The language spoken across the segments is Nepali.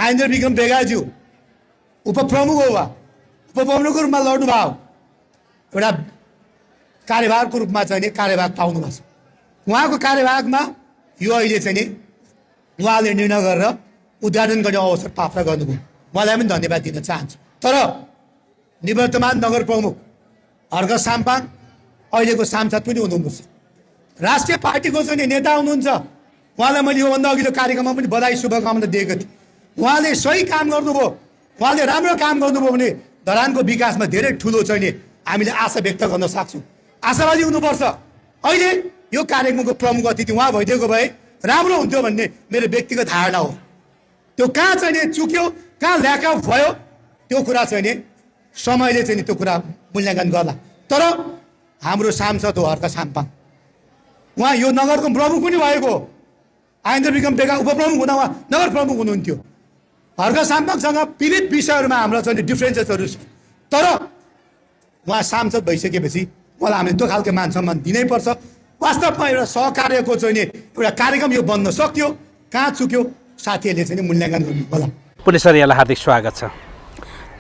आयेन्द्र विक्रम बेगाज्यू उपप्रमुख हो वा उपप्रमुखको रूपमा लड्नुभयो एउटा कार्यभारको रूपमा चाहिँ नि कार्यभार पाउनुभएको छ। उहाँको कार्यभागमा यो अहिले चाहिँ नि उहाँले निर्णय गरेर उद्घाटन गर्ने अवसर प्राप्त गर्नुभयो, उहाँलाई पनि धन्यवाद दिन चाहन्छु। तर निवर्तमान नगर प्रमुख हर्क साम्पाङ अहिलेको सांसद पनि हुनुहुन्छ, राष्ट्रिय पार्टीको चाहिँ नेता हुनुहुन्छ। उहाँलाई मैले योभन्दा अघिल्लो कार्यक्रममा पनि बधाई शुभकामना दिएको थिएँ। उहाँले सही काम गर्नुभयो, उहाँले राम्रो काम गर्नुभयो भने धरानको विकासमा धेरै ठुलो चाहिँ नि हामीले आशा व्यक्त गर्न सक्छौँ। आशावादी हुनुपर्छ। अहिले यो कार्यक्रमको प्रमुख अतिथि उहाँ भइदिएको भए राम्रो हुन्थ्यो भन्ने मेरो व्यक्तिगत धारणा हो। त्यो कहाँ चाहिँ नि चुक्यो, कहाँ ल्याकअप भयो, त्यो कुरा चाहिँ नि समयले चाहिँ नि त्यो कुरा मूल्याङ्कन गर्ला। तर हाम्रो सांसद हो हर्क साम्पाङ, उहाँ यो नगरको प्रमुख पनि भएको हो। आयेन्द्र विक्रम बेगा उपप्रमुख हुँदा उहाँ नगर प्रमुख हुनुहुन्थ्यो। हर्क साम्पाङसँग विविध विषयहरूमा हाम्रो चाहिँ डिफ्रेन्सेसहरू छ, तर उहाँ सांसद भइसकेपछि उहाँलाई हामीले त्यो खालको मान सम्मान दिनैपर्छ। वास्तवमा एउटा सहकार्यको चाहिँ नि एउटा कार्यक्रम यो बन्न सक्थ्यो, कहाँ चुक्यो साथीहरूले चाहिँ मूल्याङ्कन गर्नु होला। पुलिस सर, यहाँलाई हार्दिक स्वागत छ।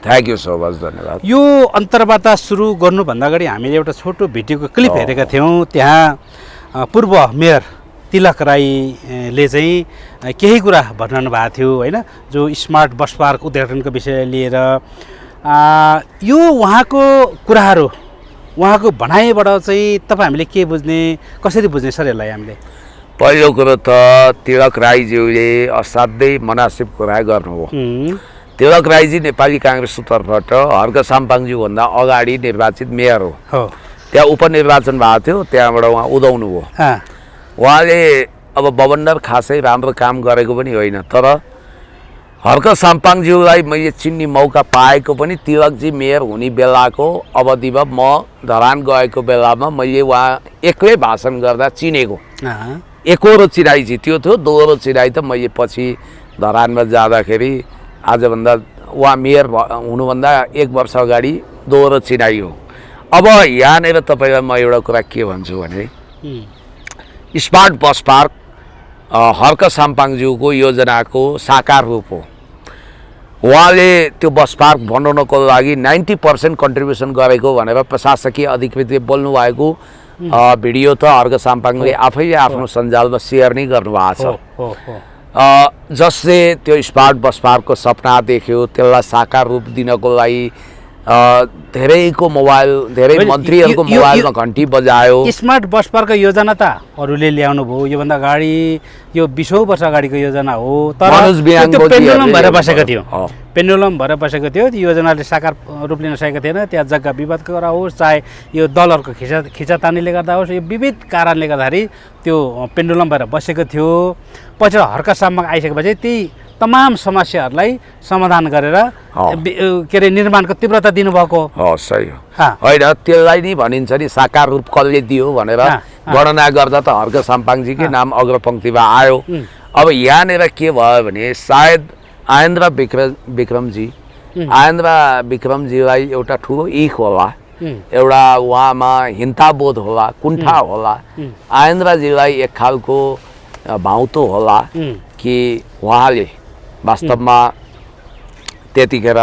थ्याङ्क यू सो मच, धन्यवाद। यो अन्तर्वार्ता सुरु गर्नुभन्दा अगाडि हामीले एउटा छोटो भिडियोको क्लिप हेरेका थियौँ। त्यहाँ पूर्व मेयर तिलक राईले चाहिँ केही कुरा भन्नु भएको थियो होइन, जो स्मार्ट बस पार्क उद्घाटनको विषय लिएर। यो उहाँको कुराहरू, उहाँको भनाइबाट चाहिँ तपाईँ हामीले के बुझ्ने, कसरी बुझ्ने सर यसलाई हामीले? पहिलो कुरो त तिलक राईज्यूले असाध्यै मनासिब कुरा गर्नुभयो। तिलक राईजी नेपाली काङ्ग्रेसको तर्फबाट हर्क साम्पाङज्यूभन्दा अगाडि निर्वाचित मेयर हो। त्यहाँ उपनिर्वाचन भएको थियो, त्यहाँबाट उहाँ उदाउनु भयो। उहाँले अब बबन्डर खासै राम्रो काम गरेको पनि होइन, तर हर्क साम्पाङज्यूलाई मैले चिन्ने मौका पाएको पनि तिलकजी मेयर हुने बेलाको अवधिमा म धरान गएको बेलामा मैले उहाँ एक्लै भाषण गर्दा चिनेको। एकहोरो चिनाइ जित्यो थियो, दोहोरो चिनाइ त मैले पछि धरानमा जाँदाखेरि आजभन्दा उहाँ मेयर हुनुभन्दा 1 वर्ष अगाडि दोहोरो चिनाइ हो। अब यहाँनिर तपाईँलाई म एउटा कुरा के भन्छु भने स्मार्ट बस पार्क हर्क साम्पाङज्यूको योजनाको साकार रूप हो। उहाँले त्यो बस पार्क बनाउनको लागि 90% कन्ट्रिब्युसन गरेको भनेर प्रशासकीय अधिकृतले बोल्नुभएको भिडियो त हर्क साम्पाङले आफैले आफ्नो सञ्जालमा सेयर नै गर्नुभएको छ। जसले त्यो स्मार्ट बस पार्कको सपना देख्यो, त्यसलाई साकार रूप दिनको लागि धेरैको मोबाइल, धेरै मन्त्रीहरूको मोबाइलमा घन्टी बजायो। स्मार्ट बस पार्कको योजना त अरूले ल्याउनु भयो, योभन्दा अगाडि यो 20औं वर्ष अगाडिको योजना हो, तर त्यो पेन्डुलम भएर बसेको थियो। पेन्डुलम भएर बसेको थियो, त्यो योजनाले साकार रूप लिन सकेको थिएन। त्यहाँ जग्गा विवादको कुरा होस्, चाहे यो दलहरूको खिचातानीले गर्दा होस्, यो विविध कारणले गर्दाखेरि त्यो पेन्डुलम भएर बसेको थियो। पछि हर्क साम्पाङ आइसकेपछि ती तमाम समस्याहरूलाई समाधान गरेर के अरे निर्माणको तीव्रता दिनुभएको हो। सही हो, होइन त्यसलाई नि भनिन्छ नि साकार रूप कसले दियो भनेर गणना गर्दा त हर्क साम्पाङजीकै नाम अग्रपङ्क्तिमा आयो। अब यहाँनिर के भयो भने सायद आयेन्द्र विक्रमजीलाई एउटा ठुलो इख होला, एउटा उहाँमा हिंताबोध होला, कुण्ठा होला। आयेन्द्रजीलाई एक खालको भाउतो होला कि उहाँले वास्तवमा त्यतिखेर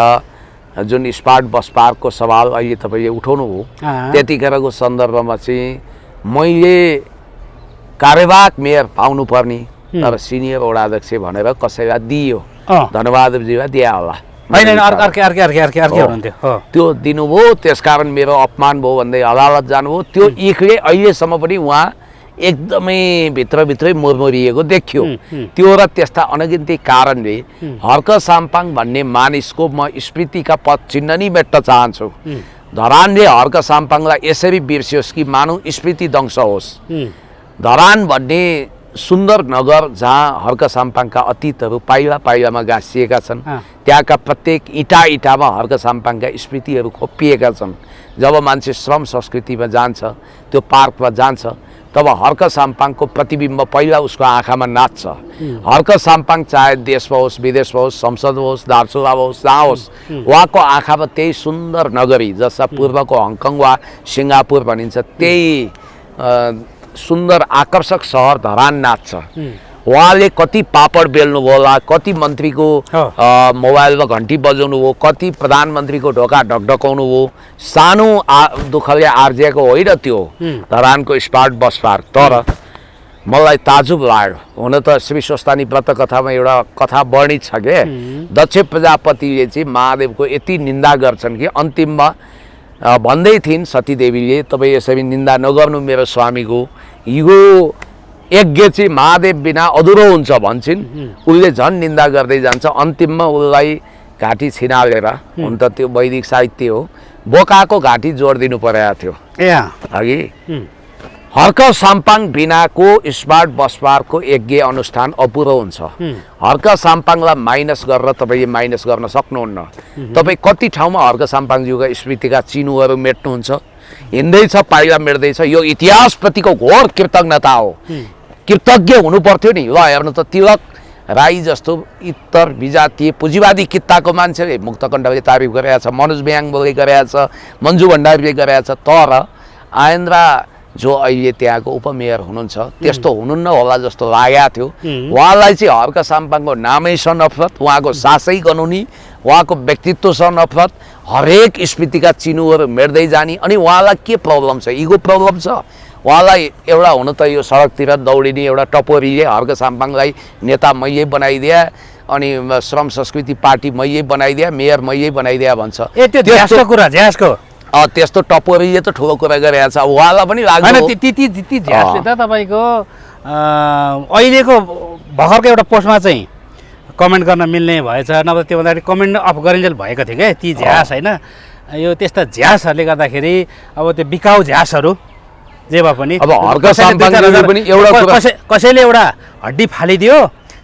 जुन स्मार्ट बस पार्कको सवाल अहिले तपाईँले उठाउनु हो, त्यतिखेरको सन्दर्भमा चाहिँ मैले कार्यवाहक मेयर पाउनुपर्ने तर सिनियर वडाध्यक्ष भनेर कसैलाई दियो, धन्यवादजीलाई दिया होला। त्यो दिनुभयो, त्यसकारण मेरो अपमान भयो भन्दै अदालत जानुभयो। त्यो इखले अहिलेसम्म पनि उहाँ एकदमै भित्रभित्रै मुरमुरिएको देखियो। त्यो र त्यस्ता अनगिन्ती कारणले हर्क साम्पाङ भन्ने मानिसको म स्मृतिका पद चिन्ह नै मेट्न चाहन्छु। धरानले हर्क साम्पाङलाई यसरी बिर्सियोस् कि मानौँ स्मृति दंश होस्। धरान भन्ने सुन्दर नगर जहाँ हर्क साम्पाङका अतीतहरू पाइला पाइलामा गाँसिएका छन्, त्यहाँका प्रत्येक इँटामा हर्क साम्पाङका स्मृतिहरू खोपिएका छन्। जब मान्छे श्रम संस्कृतिमा जान्छ, त्यो पार्कमा जान्छ, तब हर्क साम्पाङको प्रतिबिम्ब पहिला उसको आँखामा नाच्छ। हर्क साम्पाङ चाहे देशमा होस्, विदेशमा होस्, संसदमा होस्, दार्चुलामा होस्, जहाँ होस्, उहाँको आँखामा त्यही सुन्दर नगरी, जसमा पूर्वको हङकङ वा सिङ्गापुर भनिन्छ, त्यही सुन्दर आकर्षक सहर धरान नाच्छ। उहाँले कति पापड बेल्नुभयो होला, कति मन्त्रीको मोबाइलमा घन्टी बजाउनु भयो, कति प्रधानमन्त्रीको ढोका ढकढकाउनु भयो। सानो दुःखले आर्जिएको होइन त्यो धरानको स्मार्ट बस पार्क। तर मलाई ताजुब लाग्यो, हुन त श्री स्वस्तानी व्रत कथामा एउटा कथा वर्णित छ के, दक्ष प्रजापतिले चाहिँ महादेवको यति निन्दा गर्छन् कि अन्तिममा भन्दै थिइन् सतीदेवीले, तपाईँ यसरी निन्दा नगर्नु मेरो स्वामीको, यो यज्ञ चाहिँ महादेव बिना अधुरो हुन्छ भन्छन्। उसले झन् निन्दा गर्दै जान्छ। अन्तिममा उसलाई घाँटी छिनालेर, हुन त त्यो वैदिक साहित्य हो, बोकाको घाँटी जोडिदिनु परेको थियो अघि। हर्क साम्पाङ बिनाको स्मार्ट बस पार्कको यज्ञ अनुष्ठान अपुरो हुन्छ। हर्क साम्पाङलाई माइनस गरेर तपाईँले माइनस गर्न सक्नुहुन्न। तपाईँ कति ठाउँमा हर्क साम्पाङज्यूका स्मृतिका चिनुहरू मेट्नुहुन्छ, हिँड्दैछ पाइला मेट्दैछ। यो इतिहासप्रतिको घोर कृतज्ञता हो, कृतज्ञ हुनु पर्थ्यो नि। ल हेर्नु त, तिलक राई जस्तो इतर विजातीय पुँजीवादी कित्ताको मान्छेले मुक्तकण्ठले तारिफ गरेका छ, मनोज ब्याङले गरेका छ, मन्जु भण्डारीले गरेका छ। तर आयन्द्रा जो अहिले त्यहाँको उपमेयर हुनुहुन्छ त्यस्तो हुनुहुन्न होला जस्तो लागेको थियो। उहाँलाई चाहिँ हर्क साम्पाङको नामैसँग नफरत, उहाँको सासै कानुनी, उहाँको व्यक्तित्वसँग नफरत, हरेक स्मृतिका चिनुहरू मेट्दै जाने। अनि उहाँलाई के प्रब्लम छ? इगो प्रब्लम छ उहाँलाई। एउटा हुन त यो सडकतिर दौडिने एउटा टपोरीले हर्क साम्पाङलाई नेता मैले बनाइदिए, अनि श्रम संस्कृति पार्टी मैले बनाइदिए, मेयर मैले बनाइदिए भन्छ। त्यो कुरा झ्यासको त्यस्तो टपोरीले त ठुलो कुरा गरेको छ। उहाँलाई पनि लाग्दैन त्यति झ्यासले त तपाईँको अहिलेको भर्खरको एउटा पोस्टमा चाहिँ कमेन्ट गर्न मिल्ने भएछ, नभए त्यो भन्दाखेरि कमेन्ट अफ गरिन्जेल भएको थियो क्या ती झ्यास होइन। यो त्यस्ता झ्यासहरूले गर्दाखेरि अब त्यो बिकाउ झ्यासहरू जे भए पनि, अब हर्क साम्पाङले पनि एउटा कसैले एउटा हड्डी फालिदियो,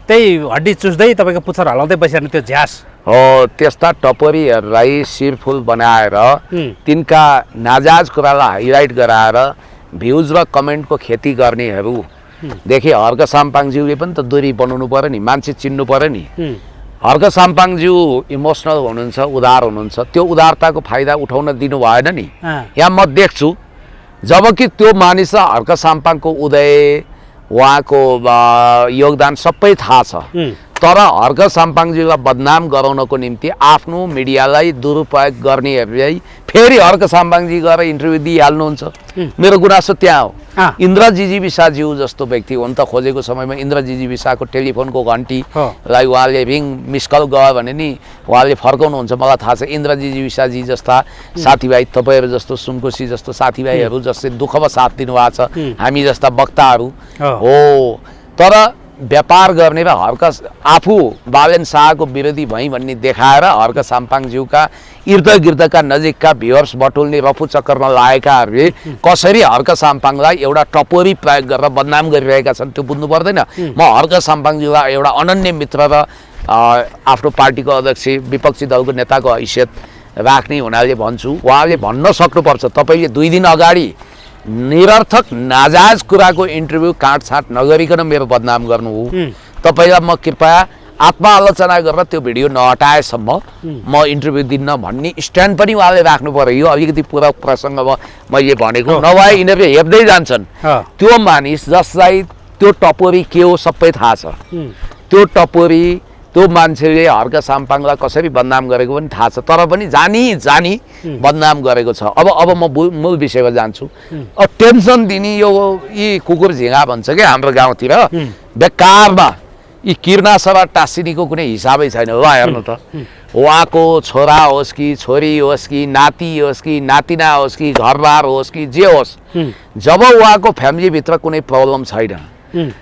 त्यही हड्डी चुस्दै तपाईँको पुच्छर हलाउँदै बसिरहने त्यो झ्यास हो। त्यस्ता टपोरीहरूलाई शिरफुल बनाएर तिनका नाजायज कुरालाई हाइलाइट गराएर भ्युज र कमेन्टको खेती गर्नेहरू देखे हर्क साम्पाङज्यूले पनि त दूरी बनाउनु पर्यो नि, मान्छे चिन्नु पर्यो नि। हर्क साम्पाङज्यू इमोसनल हुनुहुन्छ, उदार हुनुहुन्छ, त्यो उदारताको फाइदा उठाउन दिनु भएन नि। यहाँ म देख्छु जबकि त्यो मानिसलाई हर्क साम्पाङको उदय, उहाँको योगदान सबै थाहा छ, तर हर्क साम्पाङज्यूलाई बदनाम गराउनको निम्ति आफ्नो मिडियालाई दुरुपयोग गर्नेहरूलाई फेरि हर्क साम्पाङजी गएर इन्टरभ्यू दिइहाल्नुहुन्छ। मेरो गुनासो त्यहाँ हो। इन्द्र जिजीविसाज्यू जस्तो व्यक्ति हुन त खोजेको समयमा इन्द्र जिजीविसाको टेलिफोनको घन्टीलाई उहाँले रिङ मिस कल गयो भने नि उहाँले फर्काउनुहुन्छ। मलाई थाहा छ इन्द्र जिजीविसाजी जस्ता साथीभाइ, तपाईँहरू जस्तो सुनकोशी जस्तो साथीभाइहरू जसले दुःखमा साथ दिनुभएको छ, हामी जस्ता वक्ताहरू हो। तर व्यापार गर्ने र हर्क आफू बालेन शाहको विरोधी भई भन्ने देखाएर हर्क साम्पाङज्यूका इर्द गिर्दका नजिकका भ्युअर्स बटुल्ने रफू चक्करमा लागेकाहरूले कसरी हर्क साम्पाङलाई एउटा टपोरी प्रयोग गरेर बदनाम गरिरहेका छन् त्यो बुझ्नु पर्दैन। म हर्क साम्पाङज्यूलाई एउटा अनन्य मित्र र आफ्नो पार्टीको अध्यक्ष विपक्षी दलको नेताको हैसियत राख्ने हुनाले भन्छु, उहाँले भन्न सक्नुपर्छ तपाईँले 2 दिन अगाडि निरर्थक नाजायज कुराको इन्टरभ्यू काटछाँट नगरिकन मेरो बदनाम गर्नु हो। तपाईँलाई म कृपया आत्मालोचना गरेर त्यो भिडियो नहटाएसम्म म इन्टरभ्यू दिन्न भन्ने स्ट्यान्ड पनि उहाँले राख्नु पर्यो। यो अलिकति पुरा प्रसङ्गमा मैले भनेको, नभए यिनीहरू हेप्दै जान्छन्। त्यो मानिस जसलाई त्यो टपोरी के हो सबै थाहा छ, त्यो टपोरी त्यो मान्छेले हर्क साम्पाङलाई कसरी बदनाम गरेको पनि थाहा छ, तर पनि जानी बदनाम गरेको छ। अब म मूल विषयमा जान्छु। अब टेन्सन दिने यो यी कुकुर झिँगा भन्छ क्या हाम्रो गाउँतिर, बेकारमा यी किर्नासभा टाँसिनीको कुनै हिसाबै छैन। ल हेर्नु त, उहाँको छोरा होस् कि छोरी होस् कि नाति होस् कि नातिना होस् कि घरबार होस् कि जे होस्, जब उहाँको फ्यामिलीभित्र कुनै प्रब्लम छैन,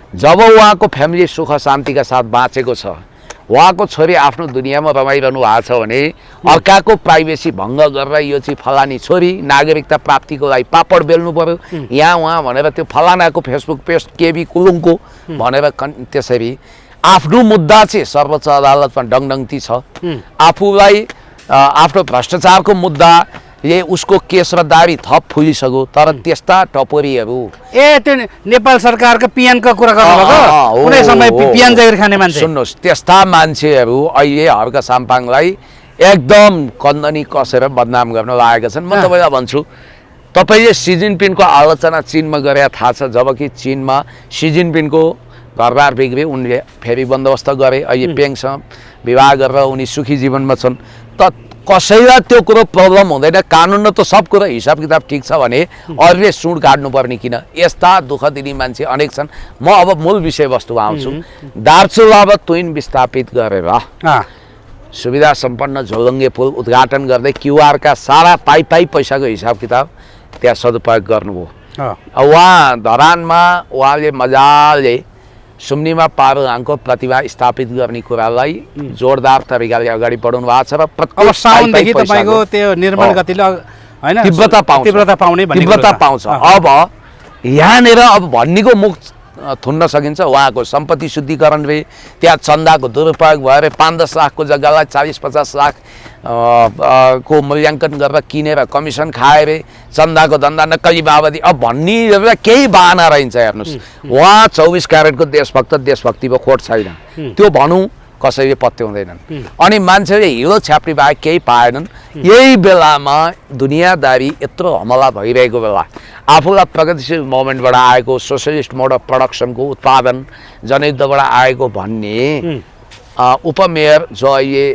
जब उहाँको फ्यामिली सुख शान्तिका साथ बाँचेको छ, उहाँको छोरी आफ्नो दुनियाँमा रमाइरहनु भएको छ भने अर्काको प्राइभेसी भङ्ग गरेर यो चाहिँ फलानी छोरी नागरिकता प्राप्तिको लागि पापड बेल्नु पर्यो यहाँ उहाँ भनेर त्यो फलानाको फेसबुक पेज केबी कुलुङको भनेर त्यसरी आफ्नो मुद्दा चाहिँ सर्वोच्च अदालतमा डङडङ्ती छ। आफूलाई आफ्नो भ्रष्टाचारको मुद्दाले उसको केस र दाबी थप फुलिसक्यो, तर त्यस्ता टपोरीहरू त्यो नेपाल सरकारको पिएनको कुरा गर्नुभएको, कुनै समय पिएन जागिर खाने मान्छे, सुन्नुहोस्, त्यस्ता मान्छेहरू अहिले हर्क साम्पाङलाई एकदम कन्दनी कसेर बदनाम गर्न लागेका छन्। म तपाईँलाई भन्छु, तपाईँले सी जिनपिङको आलोचना चीनमा गरे थाहा छ, जबकि चीनमा सी जिनपिङको घरबार बिग्रे उनले फेरि बन्दोबस्त गरे अहिले पेङसँग विवाह गरेर उनी सुखी जीवनमा छन् त कसैलाई त्यो कुरो प्रब्लम हुँदैन कानुनमा त सब कुरा हिसाब किताब ठिक छ भने अरूले सुड काट्नुपर्ने किन यस्ता दुःख दिने मान्छे अनेक छन् म अब मूल विषयवस्तुमा आउँछु दार्चुला तुइन विस्थापित गरेर सुविधा सम्पन्न झोलङ्गे पुल उद्घाटन गर्दै क्युआरका सारा पाइ पैसाको हिसाब किताब त्यहाँ सदुपयोग गर्नुभयो उहाँ धरानमा उहाँले मजाले सुम्निमा पारुहाङको प्रतिभा स्थापित गर्ने कुरालाई जोरदार तरिकाले अगाडि बढाउनु भएको छ र अब साउनदेखि तपाईको त्यो निर्माण गतिले हैन तीव्रता पाउँछ अब यहाँनिर अब भन्नेको मुख थुन्न सकिन्छ उहाँको सम्पत्ति शुद्धिकरण रे त्यहाँ चन्दाको दुरुपयोग भएर 5-10 लाखको जग्गालाई 40-50 लाख को मूल्याङ्कन गरेर किनेर कमिसन खाएर चन्दाको धन्दा नक्कली माओवादी अब भन्ने केही बहाना रहन्छ हेर्नुहोस् उहाँ 24 क्यारेटको देशभक्तिको खोट छैन त्यो भनौँ कसैले पत्याउँदैनन् अनि मान्छेले हिलो छ्याप्री बाहेक केही पाएनन् यही बेलामा दुनियाँदारी यत्रो हमला भइरहेको बेला आफूलाई प्रगतिशील मोभमेन्टबाट आएको सोसियलिस्ट मोड अफ प्रोडक्सनको उत्पादन जनयुद्धबाट आएको भन्ने उपमेयर जो अहिले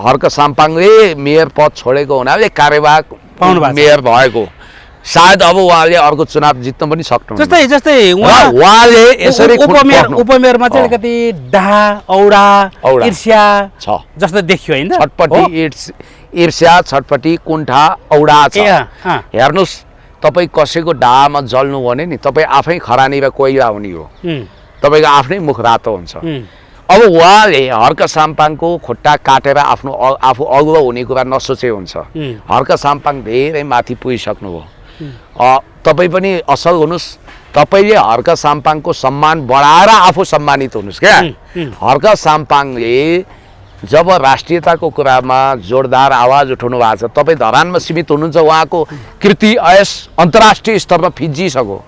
हर्क साम्पाङले मेयर पद छोडेको हुनाले कार्यवाहक मेयर भएको सायद अब उहाँले अर्को चुनाव जित्न पनि सक्नुहुन्छ जस्तै उहाँले यसरी उपमेयरमा चाहिँ अलिकति डाहा औडा ईर्ष्या छ जस्तो देखियो हैन छटपटी ईर्ष्या छटपटी कुण्ठा औडा छ हेर्नुस् तपाई कसैको डाहामा जल्नु भने नि तपाई आफै खरानी र कोइला हुने हो तपाईको आफ्नै मुख रातो हुन्छ अब उहाँले हर्क साम्पाङको खुट्टा काटेर आफू अगुवा हुने कुरा नसोचे हुन्छ हर्क साम्पाङ धेरै माथि पुगिसक्नुभयो तपाई पनि असल हुनुस् तपाईले हर्क साम्पाङको सम्मान बढाएर आफू सम्मानित हुनुस् क्या हर्क साम्पाङले जब राष्ट्रियताको कुरामा जोरदार आवाज उठाउनु भएको छ तपाई धरानमा सीमित हुनुहुन्छ उहाँको कृति यस अन्तर्राष्ट्रिय स्तरमा फिजिसक्यो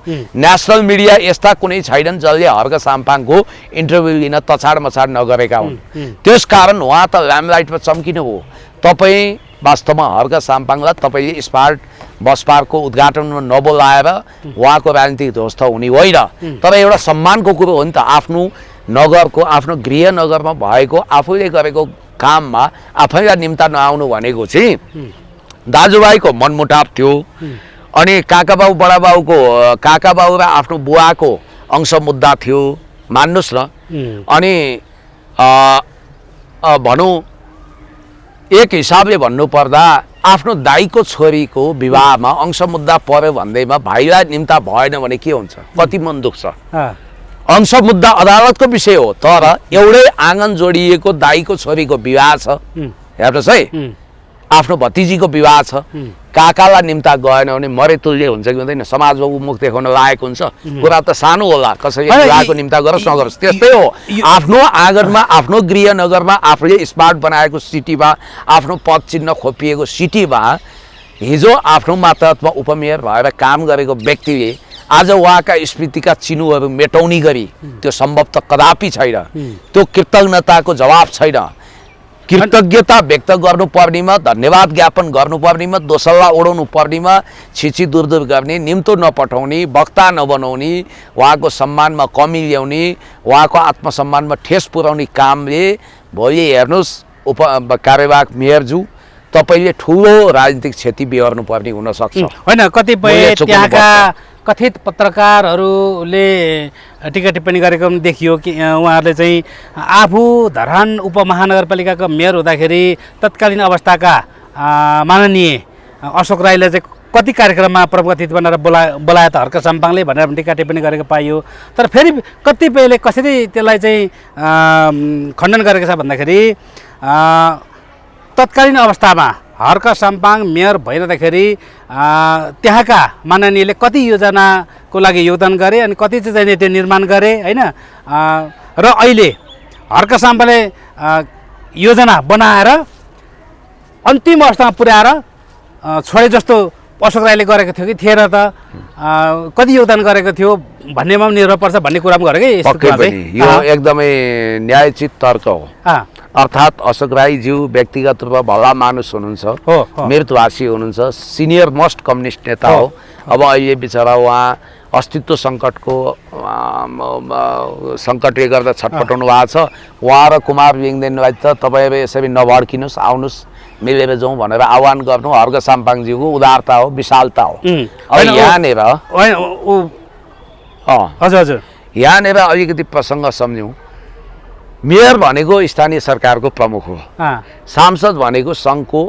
नेसनल मिडिया यस्ता कुनै छैनन् जसले हर्क साम्पाङको इन्टरभ्यू लिन तछाड मछाड नगरेका हुन् त्यसकारण उहाँ त ल्याम्पलाइटमा चम्किनु हो तपाई वास्तवमा हर्क साम्पाङलाई तपाईले स्मार्ट बस पार्कको उद्घाटनमा नबोलाएर उहाँको राजनीतिक ध्वस्त हुने होइन तर एउटा सम्मानको कुरो हो नि त आफ्नो नगरको आफ्नो गृह नगरमा भएको आफूले गरेको काममा आफैलाई निम्ता नआउनु भनेको चाहिँ दाजुभाइको मनमुटाव थियो अनि काकाबाउ बडाबाउको काकाबाउ र आफ्नो बुवाको अंश मुद्दा थियो मान्नुस् न अनि भनौँ एक हिसाबले भन्नुपर्दा आफ्नो दाइको छोरीको विवाहमा अंश मुद्दा पर्यो भन्दैमा भाइलाई निम्ता भएन भने के हुन्छ कति मन दुख्छ अंश मुद्दा अदालतको विषय हो तर एउटै आँगन जोडिएको दाइको छोरीको विवाह छ हेर्नुहोस् है आफ्नो भतिजीको विवाह छ काकालाई निम्ता गएन भने मरेतुल्य हुन्छ कि हुँदैन समाजमा मुख देखाउन लागेको हुन्छ कुरा त सानो होला कसैले विवाहको निम्ता गरोस् नगरोस् त्यस्तै हो आफ्नो आँगनमा आफ्नो गृह नगरमा आफूले स्मार्ट बनाएको सिटीमा आफ्नो पद चिन्ह खोपिएको सिटीमा हिजो आफ्नो मातहतमा उपमेयर भएर काम गरेको व्यक्तिले आज उहाँका स्मृतिका चिन्हहरू मेटाउने गरी त्यो सम्भव त कदापि छैन त्यो कृतज्ञताको जवाब छैन कृतज्ञता व्यक्त गर्नुपर्नेमा धन्यवाद ज्ञापन गर्नुपर्नेमा दोसल्ला ओढाउनु पर्नेमा छिछि दुरदुर गर्ने निम्तो नपठाउने वक्ता नबनाउने उहाँको सम्मानमा कमी ल्याउने उहाँको आत्मसम्मानमा ठेस पुर्याउने कामले भोलि हेर्नुहोस् कार्यवाहक मेयरज्यू तपाईले ठुलो राजनीतिक क्षति बिहोर्नु पर्ने हुन सक्छ हैन कतिपय त्यहाँका कथित पत्रकारहरूले टिका टिप्पणी गरेको पनि देखियो कि उहाँहरूले चाहिँ आफू धरान उपमहानगरपालिकाको मेयर हुँदाखेरि तत्कालीन अवस्थाका माननीय अशोक राईले चाहिँ कति कार्यक्रममा प्रमुख अतिथि बनाएर बोलाए त हर्क साम्पाङले भनेर टिका टिप्पणी गरेको पाइयो तर फेरि कतिपयले कसरी त्यसलाई चाहिँ खण्डन गरेको छ भन्दाखेरि तत्कालीन अवस्थामा हर्क साम्पाङ मेयर भइरहँदाखेरि त्यहाँका माननीयले कति योजनाको लागि योगदान गरे अनि कति चाहिँ त्यो निर्माण गरे हैन र अहिले हर्क साम्पाङले योजना बनाएर अन्तिम अवस्थामा पुर्याएर छोडे जस्तो अशोक राईले गरेको थियो कि थिएन त कति योगदान गरेको थियो भन्नेमा पनि निर्भर पर्छ भन्ने कुरा पनि गरेकै यो एकदमै न्यायोचित तर्क हो अर्थात् अशोक राईज्यू व्यक्तिगत रूपमा भला मानुस हुनुहुन्छ मृतभाषी हुनुहुन्छ सिनियर मोस्ट कम्युनिस्ट नेता हो अब अहिले बिचरा उहाँ अस्तित्व सङ्कटको सङ्कटले गर्दा छटपटाउनु भएको छ। उहाँ र कुमार लिङ्गदेनलाई त तपाईँहरू यसरी नभड्किनुहोस्, आउनुहोस्, मिलेर जाउँ भनेर आह्वान गर्नु हर्क साम्पाङज्यूको उदारता हो, विशालता हो। अब यहाँनिर हजुर हजुर यहाँनिर अलिकति प्रसङ्ग सम्झौँ। मेयर भनेको स्थानीय सरकारको प्रमुख हो, सांसद भनेको सङ्घको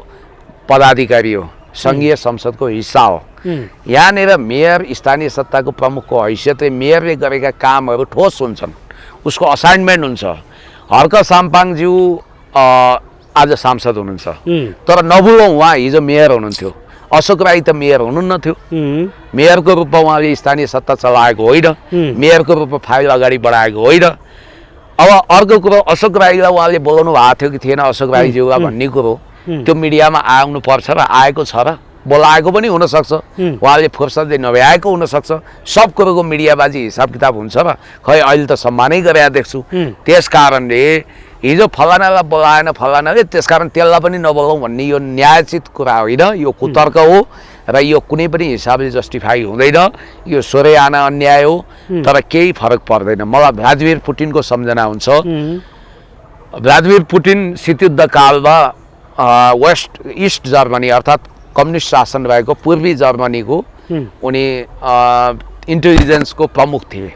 पदाधिकारी हो, सङ्घीय संसदको हिस्सा हो। यहाँनिर मेयर स्थानीय सत्ताको प्रमुखको हैसियतले मेयरले गरेका कामहरू ठोस हुन्छन्, उसको असाइनमेन्ट हुन्छ। हर्क साम्पाङज्यू आज सांसद हुनुहुन्छ, तर नभुलौँ उहाँ हिजो मेयर हुनुहुन्थ्यो। अशोक राई त मेयर हुनुहुन्न थियो, मेयरको रूपमा उहाँले स्थानीय सत्ता चलाएको होइन, मेयरको रूपमा फाइल अगाडि बढाएको होइन। अब अर्को कुरो, अशोक राईलाई उहाँले बोलाउनु भएको थियो कि थिएन अशोक राईज्यूलाई भन्ने कुरो त्यो मिडियामा आउनु पर्छ र आएको छ र बोलाएको पनि हुनसक्छ, उहाँले फुर्सदले नभ्याएको हुनसक्छ। सब कुरोको मिडियाबाजी हिसाब किताब हुन्छ र खै अहिले त सम्मानै गरेर देख्छु। त्यस कारणले हिजो फलानालाई बोलाएन फलानाले, त्यसकारण त्यसलाई पनि नबोलाउँ भन्ने यो न्यायोचित कुरा होइन, यो कुतर्क हो र यो कुनै पनि हिसाबले जस्टिफाई हुँदैन। यो सोरेआना अन्याय हो, तर केही फरक पर्दैन। मलाई भ्लादिमिर पुटिनको सम्झना हुन्छ। भ्लादिमिर पुटिन शीतयुद्धकालमा ईस्ट जर्मनी अर्थात् कम्युनिस्ट शासन रहेको पूर्वी जर्मनीको उनी इन्टेलिजेन्सको प्रमुख थिए,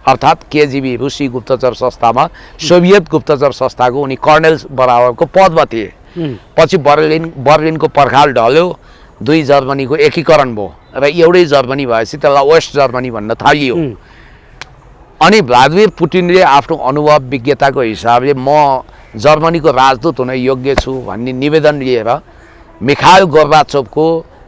अर्थात् केजिबी रुसी गुप्तचर संस्थामा, सोभियत गुप्तचर संस्थाको उनी कर्नेल बराबरको पदमा थिए। पछि बर्लिनको पर्खाल ढल्यो, दुई जर्मनीको एकीकरण भयो र एउटै जर्मनी भएपछि त्यसलाई वेस्ट जर्मनी भन्न थालियो। अनि भ्लादिमिर पुटिनले आफ्नो अनुभव विज्ञताको हिसाबले म जर्मनीको राजदूत हुन योग्य छु भन्ने निवेदन लिएर मिखाइल गोर्बाचोभको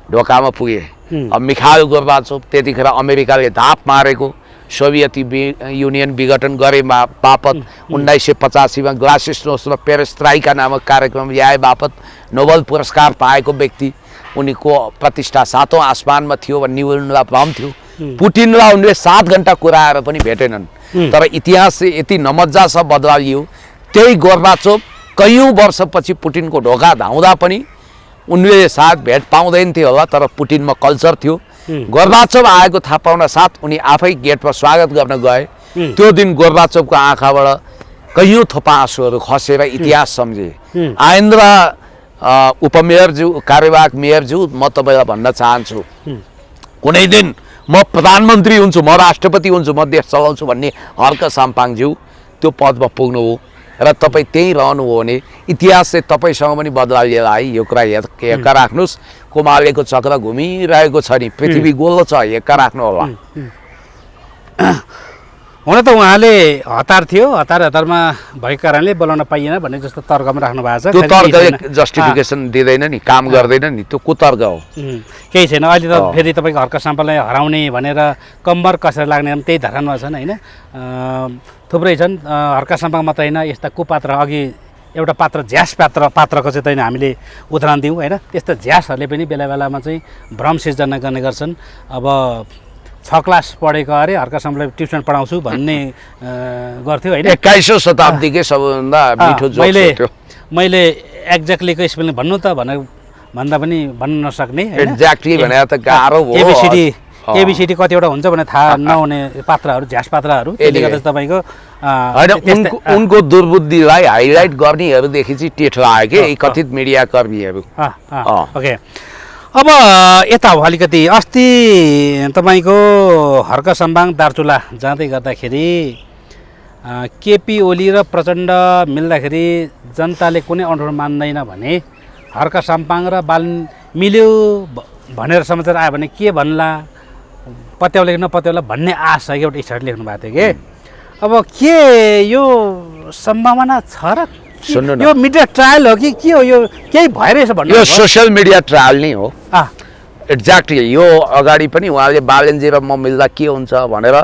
ढोकामा पुगे। अब मिखाइल गोर्बाचोभ त्यतिखेर अमेरिकाले धाप मारेको, सोभियत युनियन विघटन गरे बापत 1985मा ग्लासिस्नोस्ट र पेरेस्ट्राइका नामक कार्यक्रम ल्याए बापत नोबेल पुरस्कार पाएको व्यक्ति, उनीको प्रतिष्ठा सातौँ आसमानमा थियो भन्ने उनलाई भ्रम थियो। पुटिनलाई उनले 7 घन्टा कुराएर पनि भेटेनन्, तर इतिहास चाहिँ यति नमज्जासँग बदलियो। त्यही गोर्बाचोभ कैयौँ वर्षपछि पुटिनको ढोका धाउँदा पनि उनले साथ भेट पाउँदैन थियो होला, तर पुटिनमा कल्चर थियो। गोर्बाचोभ आएको थाहा पाउन साथ उनी आफै गेटमा स्वागत गर्न गए। त्यो दिन गोर्बाचोभको आँखाबाट कैयौँ थोपा आँसुहरू खसेर इतिहास सम्झे। आइन्द्र उपमेयरज्यू, कार्यवाहक मेयरज्यू, म तपाईँलाई भन्न चाहन्छु, कुनै दिन म प्रधानमन्त्री हुन्छु, म राष्ट्रपति हुन्छु, म देश चलाउँछु भन्ने हर्क साम्पाङज्यू त्यो पदमा पुग्नु हो र तपाईँ त्यहीँ रहनु हो भने इतिहास चाहिँ तपाईँसँग पनि बदला लिएर है। यो कुरा हेक्का राख्नुहोस्। कोमालेको चक्र घुमिरहेको छ नि, पृथ्वी गोलो छ, हेक्का राख्नु होला। हुन त उहाँले हतार थियो, हतारमा भएको कारणले बोलाउन पाइएन भन्ने जस्तो तर्कमा राख्नु भएको छ। त्यो तर्कले जस्टिफिकेसन दिँदैन नि, काम गर्दैन नि, त्यो कुतर्क हो। केही छैन। अहिले त फेरि तपाईँको हर्क साम्पाङलाई हराउने भनेर कम्बर कसेर लाग्ने त्यही धरानमा छन् होइन, थुप्रै छन्। हर्क साम्पाङ मात्र होइन, यस्ता कुपात्र, अघि एउटा पात्र झ्यास पात्रको चाहिँ तैँले हामीले उदाहरण दिउँ होइन, त्यस्ता झ्यासहरूले पनि बेला बेलामा चाहिँ भ्रम सिर्जना गर्ने गर्छन्। अब 6 क्लास पढेको अरे हर्क साम्पाङलाई ट्युसन पढाउँछु भन्ने गर्थ्यो होइन। 21औं शताब्दीकै सबभन्दा मिठो जोक थियो। मैले एक्ज्याक्टलीको स्पेलिङ भन्नु त भन्दा पनि भन्न नसक्ने, एक्ज्याक्टली भने त गाह्रो हो। एबिसिडी कतिवटा हुन्छ भने थाहा नहुने पात्रहरू, झ्यास पात्रहरू, त्यसले गर्दा तपाईँको होइन उनको दुर्बुद्धिलाई हाइलाइट गर्नेहरूदेखि चाहिँ टेठो आयो कि कथित मिडिया कर्मीहरू। ओके, अब यता हो अलिकति। अस्ति तपाईँको हर्क साम्पाङ दार्चुला जाँदै गर्दाखेरि केपी ओली र प्रचण्ड मिल्दाखेरि जनताले कुनै अनुरोध मान्दैन भने हर्क साम्पाङ र बालन मिल्यो भनेर समाचार आयो भने के भन्ला, पत्याउला कि नपत्याउला भन्ने आशा एउटा स्टार्ट लेख्नु भएको थियो कि। अब के यो सम्भावना छ र यो मिडिया ट्रायल हो कि के हो, यो केही भइरहेछ भन्नु? यो सोसियल मिडिया ट्रायल नै हो। एक्ज्याक्टली यो अगाडि पनि उहाँले बालनजी र म मिल्दा के हुन्छ भनेर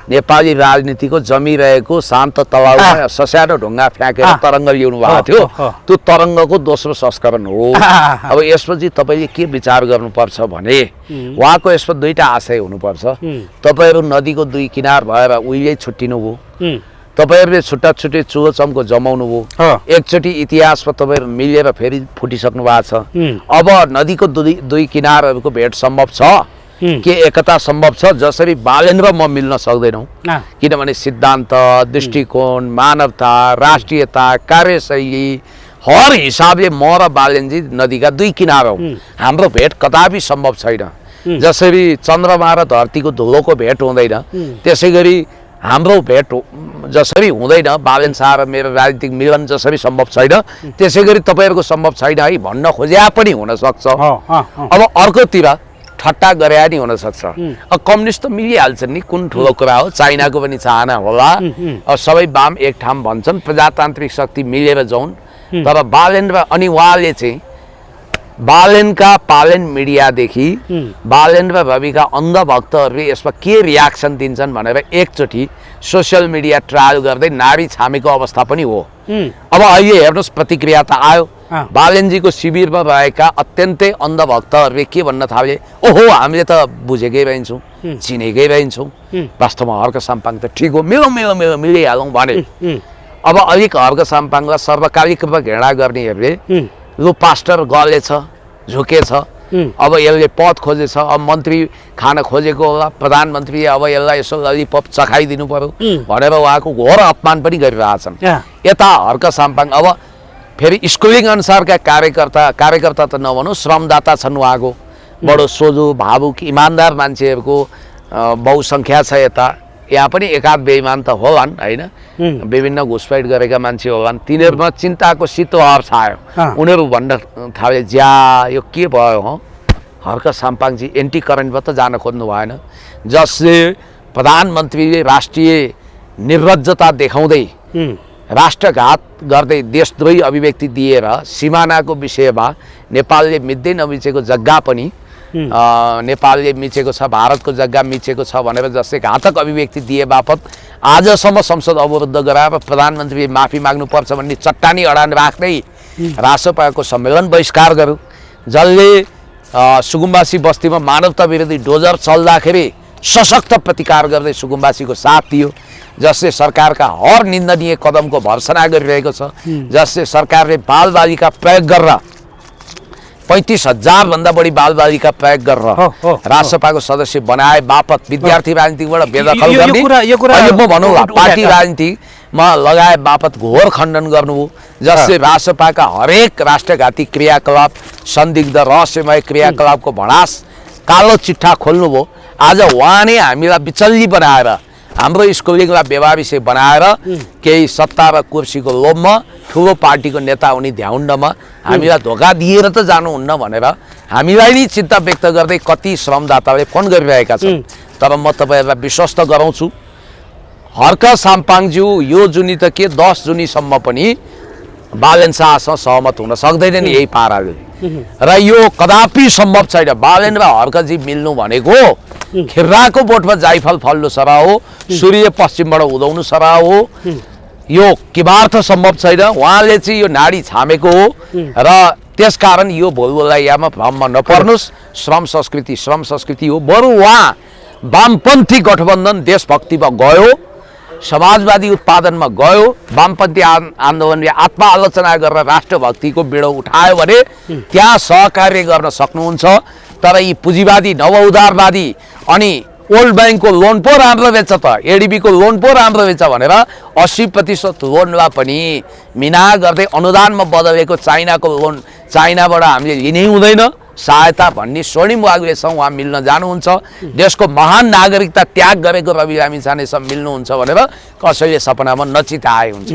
नेपाली राजनीतिको जमिरहेको शान्त तलाउमा सस्यानो ढुङ्गा फ्याँकेर तरङ्ग ल्याउनु भएको थियो। त्यो तरङ्गको दोस्रो संस्करण हो। अब यसपछि तपाईँले के विचार गर्नुपर्छ भने उहाँको यसमा दुईटा आशय हुनुपर्छ। तपाईँहरू नदीको दुई किनार भएर उहिले छुट्टिनु भयो, तपाईँहरूले छुट्टा छुट्टै चुहोचम्को जमाउनु भयो, एकचोटि इतिहासमा तपाईँहरू मिलेर फेरि फुटिसक्नु भएको छ। अब नदीको दुई किनारहरूको भेट सम्भव छ, के एकता सम्भव छ जसरी बालेन र म मिल्न सक्दैनौँ किनभने सिद्धान्त दृष्टिकोण मानवता राष्ट्रियता कार्यशैली हर हिसाबले म र बालेनजी नदीका दुई किनारा हौँ हाम्रो भेट कदापि सम्भव छैन जसरी चन्द्रमा र धरतीको धुलोको भेट हुँदैन त्यसै गरी हाम्रो भेट जसरी हुँदैन बालेन शाह र मेरो राजनीतिक मिलन जसरी सम्भव छैन त्यसै गरी तपाईँहरूको सम्भव छैन है भन्न खोज्या पनि हुनसक्छ अब अर्कोतिर ठट्टा गरे नि हुनसक्छ अब कम्युनिस्ट त मिलिहाल्छन् नि कुन ठुलो कुरा हो चाइनाको पनि चाहना होला अब सबै वाम एक ठाउँ भन्छन् प्रजातान्त्रिक शक्ति मिलेर जाउन् तर बालेन र अनि उहाँले चाहिँ बालेनका पालेन मिडियादेखि बालेन र रविका अन्धभक्तहरूले यसमा के रियाक्सन दिन्छन् भनेर एकचोटि सोसियल मिडिया ट्रायल गर्दै नाडी छामेको अवस्था पनि हो अब अहिले हेर्नुहोस् प्रतिक्रिया त आयो बालेनजीको शिविरमा रहेका अत्यन्तै अन्धभक्तहरूले के भन्न थाले ओहो हामीले त बुझेकै रहन्छौँ चिनेकै रहन्छौँ वास्तवमा हर्क साम्पाङ त ठिक हो मिलिहालौँ भने अब अलिक हर्क साम्पाङलाई सर्वकालिक रूपमा घृणा गर्नेहरूले लु पास्टर गलेछ झुकेछ अब यसले पद खोजेछ अब मन्त्री खान खोजेको होला प्रधानमन्त्री अब यसलाई यसो ललिपप चखाइदिनु पर्यो भनेर उहाँको घोर अपमान पनि गरिरहेछन् यता हर्क साम्पाङ अब फेरि स्कुलिङ अनुसारका कार्यकर्ता त नभनौँ श्रमदाता छन् उहाँको बडो सोझो भावुक इमान्दार मान्छेहरूको बहुसङ्ख्या छ यता यहाँ पनि एकाध बेइमान त होलान् होइन विभिन्न घुसपैठ गरेका मान्छे होलान् तिनीहरूमा चिन्ताको शीतो हार छायो उनीहरू भन्न थाले ज्या यो के भयो हो हर्क साम्पाङजी एन्टी करेन्टमा त जान खोज्नु भएन जसले प्रधानमन्त्रीले राष्ट्रिय निर्लज्जता देखाउँदै राष्ट्रघात गर्दै देशद्रोही अभिव्यक्ति दिएर सिमानाको विषयमा नेपालले मिच्दै नमिचेको जग्गा पनि नेपालले मिचेको छ भारतको जग्गा मिचेको छ भनेर जसले घातक अभिव्यक्ति दिए बापत आजसम्म संसद अवरुद्ध गराएर प्रधानमन्त्रीले माफी माग्नुपर्छ भन्ने चट्टानी अडान राख्दै रासपाको सम्मेलन बहिष्कार गर्यो जसले सुकुम्बासी बस्तीमा मानवता विरोधी डोजर चल्दाखेरि सशक्त प्रतिकार गर्दै सुकुम्बासीको साथ दियो जसले सरकारका हर निन्दनीय कदमको भर्सना गरिरहेको छ जसले सरकारले बालबालिका प्रयोग गरेर 35,000 भन्दा बढी बालबालिका प्रयोग गरेर राजसभाको सदस्य बनाए बापत विद्यार्थी राजनीतिबाट बेदखल गर्ने म भनौँला पार्टी राजनीतिमा लगाए बापत घोर खण्डन गर्नुभयो जसले राजसभाका हरेक राष्ट्रघाती क्रियाकलाप संदिग्ध रहस्यमय क्रियाकलापको भडास कालो चिट्ठा खोल्नुभयो आज उहाँ नै हामीलाई बिचल्ली बनाएर हाम्रो स्कुलिङलाई बेवारिसे बनाएर केही सत्ता र कुर्सीको लोभमा ठुलो पार्टीको नेता हुने ध्याउण्डमा हामीलाई धोका दिएर त जानुहुन्न भनेर हामीलाई नै चिन्ता व्यक्त गर्दै कति श्रमदाताले फोन गरिरहेका छन् तर म तपाईँहरूलाई विश्वस्त गराउँछु हर्क साम्पाङज्यू यो जुनी त के 10 जुनीसम्म पनि बालेन शाहसँग सहमत हुन सक्दैनन् यही पाराले र यो कदापि सम्भव छैन बालेन र हर्कजी मिल्नु भनेको खिर्राको बोटमा जाइफल फल्नु सरा हो सूर्य पश्चिमबाट उदाउनु सरा हो यो किबार्थ सम्भव छैन उहाँले चाहिँ यो नाडी छामेको हो र त्यसकारण यो भोलबोलाइयामा भ्रममा नपर्नुस् श्रम संस्कृति हो बरु उहाँ वामपन्थी गठबन्धन देशभक्तिमा गयो समाजवादी उत्पादनमा गयो वामपन्थी आन्दोलनले आत्मआलोचना गरेर राष्ट्रभक्तिको बिडो उठायो भने त्यहाँ सहकार्य गर्न सक्नुहुन्छ तर यी पुँजीवादी नवउदारवादी अनि ओल्ड ब्याङ्कको लोन पो राम्रो बेच्छ त एडिबीको लोन पो राम्रो बेच्छ भनेर 80% लोनलाई पनि मिना गर्दै अनुदानमा बदलेको चाइनाको लोन चाइनाबाट हामीले लिनै हुँदैन सहायता भन्ने स्वर्णिम वाग्लेसँग उहाँ मिल्न जानुहुन्छ देशको महान नागरिकता त्याग गरेको रवि लामिछानेसँग मिल्नुहुन्छ भनेर कसैले सपनामा नचिताए हुन्छ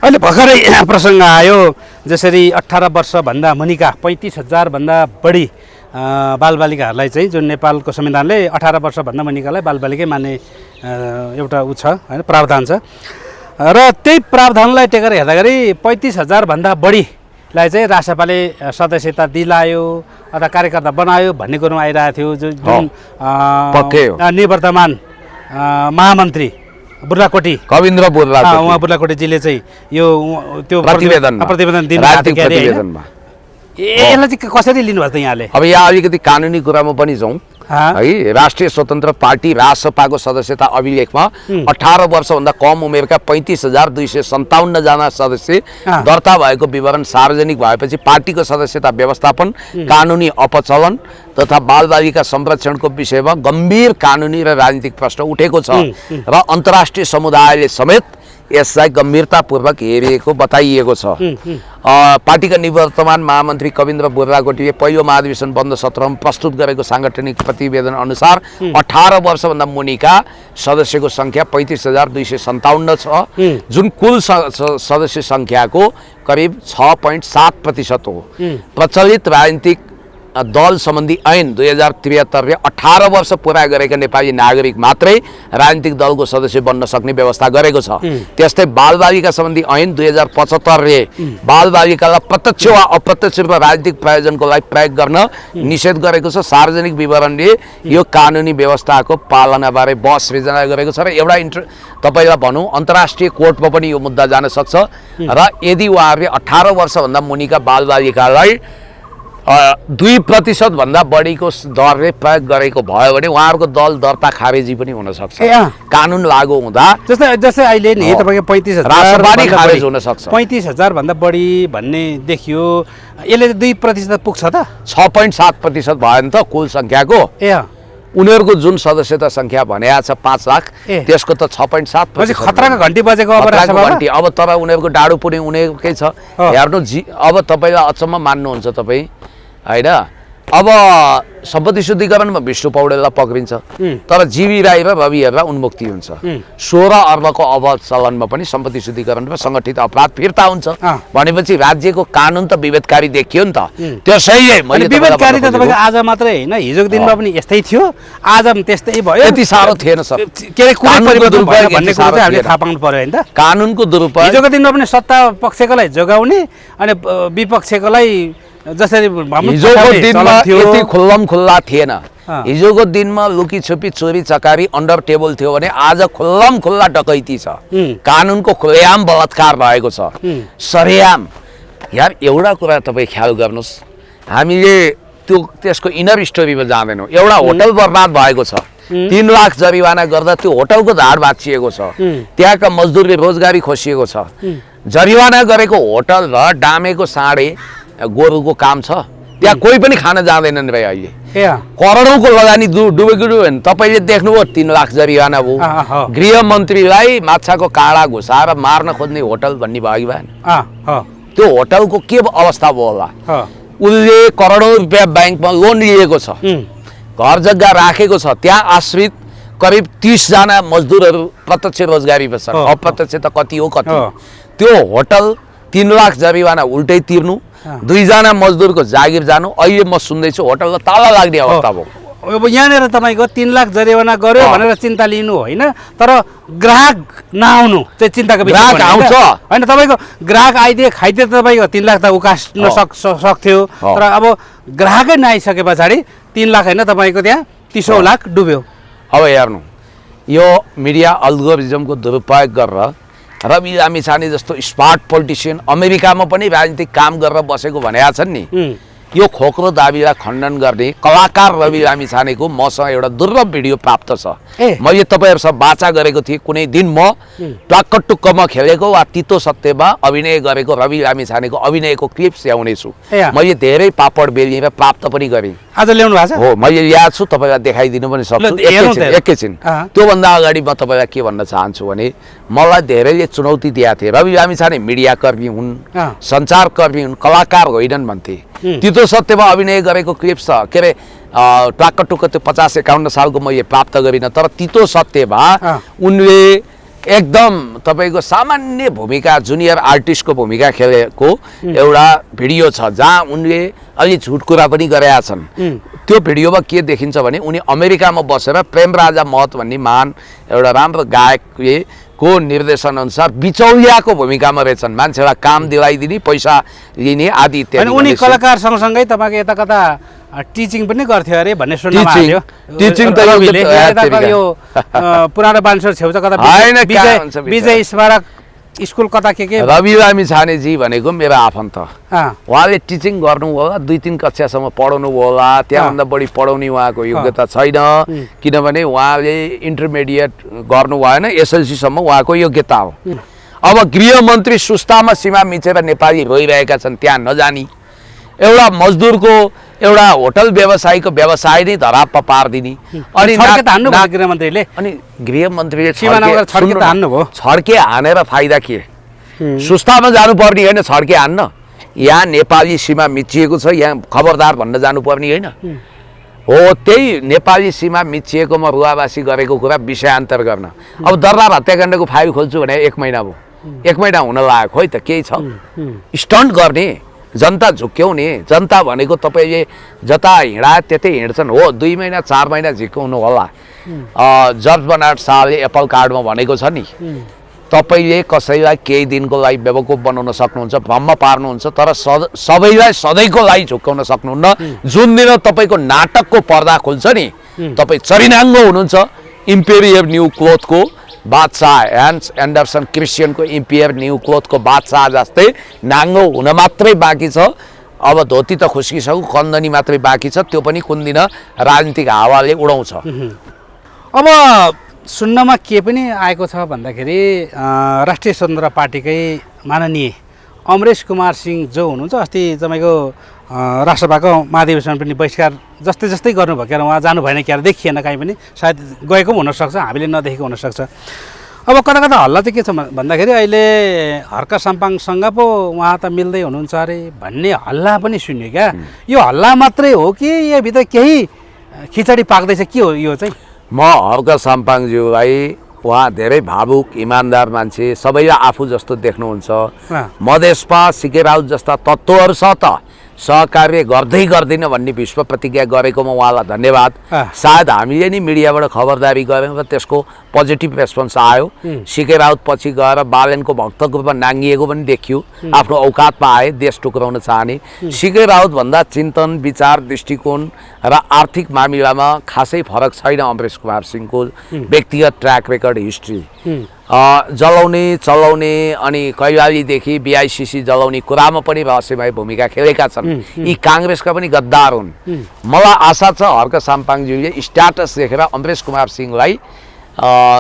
अहिले भर्खरै प्रसङ्ग आयो जसरी 18 वर्षभन्दा मुनिका 35,000 भन्दा बढी बालबालिकाहरूलाई चाहिँ जुन नेपालको संविधानले 18 वर्षभन्दा मुनिकालाई बालबालिकै मान्ने एउटा उ छ हैन प्रावधान छ र त्यही प्रावधानलाई टेकेर हेर्दाखेरि 35,000 भन्दा बढीलाई चाहिँ राष्ट्रपाले सदस्यता दिलायो अथवा कार्यकर्ता बनायो भन्ने कुरो आइरहेको थियो जुन निवर्तमान महामन्त्री बुर्लाकोटी कविन्द्र बुर्लाकोटी उहाँ बुर्लाकोटीजीले चाहिँ यो त्यो प्रतिवेदन दिनु यसलाई चाहिँ कसरी लिनुभएको त यहाँले अब यहाँ अलिकति कानुनी कुरामा पनि जाउँ है राष्ट्रिय स्वतन्त्र पार्टी राजसभाको सदस्यता अभिलेखमा 18 वर्षभन्दा कम उमेरका 35,257 जना सदस्य दर्ता भएको विवरण सार्वजनिक भएपछि पार्टीको सदस्यता व्यवस्थापन कानुनी अपचलन तथा बालबालिका संरक्षणको विषयमा गम्भीर कानुनी र राजनीतिक प्रश्न उठेको छ र अन्तर्राष्ट्रिय समुदायले समेत यसलाई गम्भीरतापूर्वक हेरिएको बताइएको छ। पार्टीका निवर्तमान महामन्त्री कविन्द्र बुर्राकोटीले पहिलो महाधिवेशन बन्द सत्रमा प्रस्तुत गरेको साङ्गठनिक प्रतिवेदन अनुसार 18 वर्षभन्दा मुनिका सदस्यको सङ्ख्या 35,257 छ, जुन कुल सदस्य सङ्ख्याको करिब 6.7% हो। प्रचलित राजनीतिक दल सम्बन्धी ऐन 2073ले 18 वर्ष पुरा गरेका नेपाली नागरिक मात्रै राजनीतिक दलको सदस्य बन्न सक्ने व्यवस्था गरेको छ। त्यस्तै बालबालिका सम्बन्धी ऐन 2075ले बालबालिकालाई प्रत्यक्ष वा अप्रत्यक्ष रूपमा राजनीतिक प्रयोजनको लागि प्रयोग गर्न निषेध गरेको छ। सार्वजनिक विवरणले यो कानुनी व्यवस्थाको पालनाबारे बहस सृजना गरेको छ र एउटा तपाईलाई भनौँ अन्तर्राष्ट्रिय कोर्टमा पनि यो मुद्दा जान सक्छ र यदि उहाँहरूले 18 वर्षभन्दा मुनिका बालबालिकालाई 2% भन्दा बढीको दरले प्रयोग गरेको भयो भने उहाँहरूको दल दर्ता खारेजी पनि हुन सक्छ। कानुन लागू हुँदा जस्तै अहिले नि तपाईको 35,000 खारेज हुन सक्छ। 35,000 भन्दा बढी भन्ने देखियो, यसले 2% पुग्छ त? 6.7% भयो नि त कुल संख्याको। उनीहरूको जुन सदस्यता संख्या भनेको छ 5 लाख, त्यसको त 6.7%। खतराको घण्टी बजेको अब तर उनीहरूको डाडु पुरै उनीहरूकै छ। हेर्नु अब तपाईलाई अचम्म मान्नुहुन्छ तपाईँ हैन। अब सम्पत्ति शुद्धिकरणमा विष्णु पौडेललाई पक्रिन्छ, तर जीवी राई र रवि हेर्दा उन्मुक्ति हुन्छ। 16 अर्बको अवध चलनमा पनि सम्पत्ति शुद्धिकरण र सङ्गठित अपराध फिर्ता हुन्छ भनेपछि राज्यको कानुन त विभेदकारी देखियो नि त। त्यो सही है। मैले विभेदकारी त तपाईको आज मात्रै हैन, हिजोको दिनमा पनि यस्तै थियो, आज पनि त्यस्तै भयो। यति साह्रो थिएन सर। के रे कुनै परिवर्तन भयो भन्ने कुरा चाहिँ हामीले थाहा पाउनु पर्यो हैन त। कानुनको दुरुपयोग हिजोको दिनमा पनि सत्ता पक्षकोलाई जोगाउने अनि विपक्षकोलाई जसरी हिजोको दिनमा यति खुल्लम खुल्ला थिएन। हिजोको दिनमा लुकी छुपी चोरी चकारी अन्डर टेबल थियो भने आज खुल्लम खुल्ला डकैती छ। कानुनको खुलेआम बलात्कार रहेको छ, सरेआम। यार एउटा कुरा तपाईँ ख्याल गर्नुहोस्, हामीले त्यसको इनर स्टोरीमा जाँदैनौँ। एउटा होटल बर्बाद भएको छ, 3 लाख जरिवाना गर्दा त्यो होटलको धाड भाँचिएको छ, त्यहाँका मजदुरले रोजगारी खोसिएको छ। जरिवाना गरेको होटल र डामेको साँडे गोरुको काम छ, त्यहाँ कोही पनि खान जाँदैनन् भाइ। अहिले करोडौँको लगानी डुबेको भने तपाईँले देख्नुभयो 3 लाख जरिवाना भयो। गृहमन्त्रीलाई माछाको काँडा घुसाएर मार्न खोज्ने होटल भन्ने भयो कि भएन? त्यो होटलको के अवस्था भयो होला? उसले करोडौँ रुपियाँ ब्याङ्कमा लोन लिएको छ, घर जग्गा राखेको छ, त्यहाँ आश्रित करिब 30 जना मजदुरहरू प्रत्यक्ष रोजगारीमा छन्, अप्रत्यक्ष त कति हो कति। त्यो होटल 3 लाख जरिवाना उल्टै तिर्नु, 2 जना मजदुरको जागिर जानु। अहिले म सुन्दैछु होटलको ताला लाग्ने अवस्था भयो। अब यहाँनिर तपाईँको 3 लाख जरिवाना गर्यो भनेर चिन्ता लिनु होइन, तर ग्राहक नआउनु चाहिँ चिन्ताको विषय आउँछ होइन। तपाईँको ग्राहक आइदिए खाइदिए तपाईँको 3 लाख त उकास्न सक्थ्यो, तर अब ग्राहकै नआइसके पछाडि 3 लाख होइन तपाईँको त्यहाँ 30 लाख डुब्यो। अब हेर्नु, यो मिडिया अल्गोरिजमको दुरुपयोग गरेर रवि लामिछाने जस्तो स्मार्ट पोलिटिसियन अमेरिकामा पनि राजनीतिक काम गरेर बसेको भनेका छन् नि, यो खोक्रो दाबीलाई खण्डन गर्ने कलाकार रवि लामिछानेको मसँग एउटा दुर्लभ भिडियो प्राप्त छ। मैले तपाईँहरूसँग वाचा गरेको थिएँ, कुनै दिन म टक्कटुक्कमा खेलेको वा तितो सत्यमा अभिनय गरेको रवि लामिछानेको अभिनयको क्लिप्स ल्याउनेछु। मैले धेरै पापड बेलिएर प्राप्त पनि गरेँ। आज ल्याउनु भएको छ? हो, मैले याद छु, तपाईँलाई देखाइदिनु पनि सक्छु एकैछिन। त्योभन्दा अगाडि म तपाईँलाई के भन्न चाहन्छु भने, मलाई धेरैले चुनौती दिएका थिए। रवि लामिछाने मिडियाकर्मी हुन्, सञ्चारकर्मी हुन्, कलाकार होइनन् भन्थे। तितो सत्यमा अभिनय गरेको क्लिप्स छ, के अरे टक्कटुक्क त्यो 50-51 सालको मैले प्राप्त गरिनँ, तर तितो सत्यमा उनले एकदम तपाईँको सामान्य भूमिका, जुनियर आर्टिस्टको भूमिका खेलेको एउटा भिडियो छ, जहाँ उनले अलि झुट कुरा पनि गरेका छन्। त्यो भिडियोमा के देखिन्छ भने, उनी अमेरिकामा बसेर प्रेमराजा महत भन्ने महान एउटा राम्रो गायकले को निर्देशन अनुसार बिचौलियाको भूमिकामा रहेछन्, मान्छेलाई काम दिलाइदिने, पैसा लिने आदि इत्यादि। उनी कलाकार सँगसँगै तपाईँको यता कता टिचिङ पनि गर्थ्यो अरे भन्ने सुन्नमा आयो। टिचिङ त यो पुरानो बान्सर छेउचा कता विजय स्मारक स्कुल कता के रवि लामिछानेजी भनेको मेरो आफन्त। उहाँले टिचिङ गर्नु होला, 2-3 कक्षासम्म पढाउनु होला, त्यहाँभन्दा बढी पढाउने उहाँको योग्यता छैन, किनभने उहाँले इन्टरमिडिएट गर्नु भएन, एसएलसीसम्म उहाँको योग्यता हो। अब गृहमन्त्री सुस्तामा सीमा मिचेर नेपाली रोइरहेका छन्, त्यहाँ नजानी एउटा मजदुरको एउटा होटल व्यवसायीको व्यवसाय नै धराप पारिदिने अनि गृहमन्त्रीले अनि गृहमन्त्रीले छड्के हानेर फाइदा के सुस्तामा जानुपर्ने होइन छड्के हान्न यहाँ नेपाली सीमा मिचिएको छ यहाँ खबरदार भन्न जानुपर्ने होइन हो त्यही नेपाली सीमा मिचिएकोमा रुवावासी गरेको कुरा विषयान्तर गर्न अब दरबार हत्याकाण्डको फाइल खोल्छु भने 1 महिना भयो 1 महिना हुन लाग्यो खोइ त केही छ स्टन्ट गर्ने जनता झुक्क्याउने जनता भनेको तपाईँले जता हिँडा त्यतै हिँड्छन् हो 2 महिना 4 महिना झिक्काउनु होला जर्ज बर्नार्ड शाहले एप्पल कार्डमा भनेको छ नि तपाईँले कसैलाई केही दिनको लागि बेवकुफ बनाउन सक्नुहुन्छ भ्रममा पार्नुहुन्छ तर सबैलाई सधैँको लागि झुक्काउन सक्नुहुन्न जुन दिन तपाईँको नाटकको पर्दा खुल्छ नि तपाईँ चरिनाङ्गो हुनुहुन्छ इम्पेरियर न्यू क्लोथको बादशाह ह्यान्स एन्डरसन क्रिस्चियनको इम्पेरियर न्यू क्लोथको बादशाह जस्तै नाङ्गो हुन मात्रै बाँकी छ अब धोती त खुस्किसक्यो कन्दनी मात्रै बाँकी छ त्यो पनि कुन दिन राजनीतिक हावाले उडाउँछ अब सुन्नमा के पनि आएको छ भन्दाखेरि राष्ट्रिय स्वतन्त्र पार्टीकै माननीय अमरेश कुमार सिंह जो हुनुहुन्छ अस्ति तपाईँको राष्ट्रसभाको महाधिवेशन पनि बहिष्कार जस्तै गर्नुभयो क्या उहाँ जानु भएन क्या देखिएन कहीँ पनि सायद गएको पनि हुनसक्छ हामीले नदेखेको हुनसक्छ अब कता कता हल्ला चाहिँ के छ भन्दाखेरि अहिले हर्क साम्पाङसँग पो उहाँ त मिल्दै हुनुहुन्छ अरे भन्ने हल्ला पनि सुन्यो क्या यो हल्ला मात्रै हो कि योभित्र केही खिचडी पाक्दैछ के हो यो चाहिँ म हर्क साम्पाङज्यूलाई उहाँ धेरै भावुक इमान्दार मान्छे सबैलाई आफू जस्तो देख्नुहुन्छ मधेसमा सिके राउत जस्ता तत्त्वहरू छ त सहकार्य गर्दै गर्दैन भन्ने विश्व प्रतिज्ञा गरेकोमा उहाँलाई धन्यवाद सायद हामीले नि मिडियाबाट खबरदारी गऱ्यौँ र त्यसको पोजिटिभ रेस्पोन्स आयो सिके राउत पछि गएर बालेनको भक्तको रूपमा नाङ्गिएको पनि देखियो आफ्नो औकातमा आए देश टुक्राउन चाहने सिके राउत भन्दा चिन्तन विचार दृष्टिकोण र आर्थिक मामिलामा खासै फरक छैन अमरेश कुमार सिंहको व्यक्तिगत ट्र्याक रेकर्ड हिस्ट्री जलाउने चलाउने अनि कैलालीदेखि बिआइसिसी जलाउने कुरामा पनि रहस्यमय भूमिका खेलेका छन् यी काङ्ग्रेसका पनि गद्दार हुन् मलाई आशा छ हर्क साम्पाङज्यूले स्ट्याटस देखेर अमरेश कुमार सिंहलाई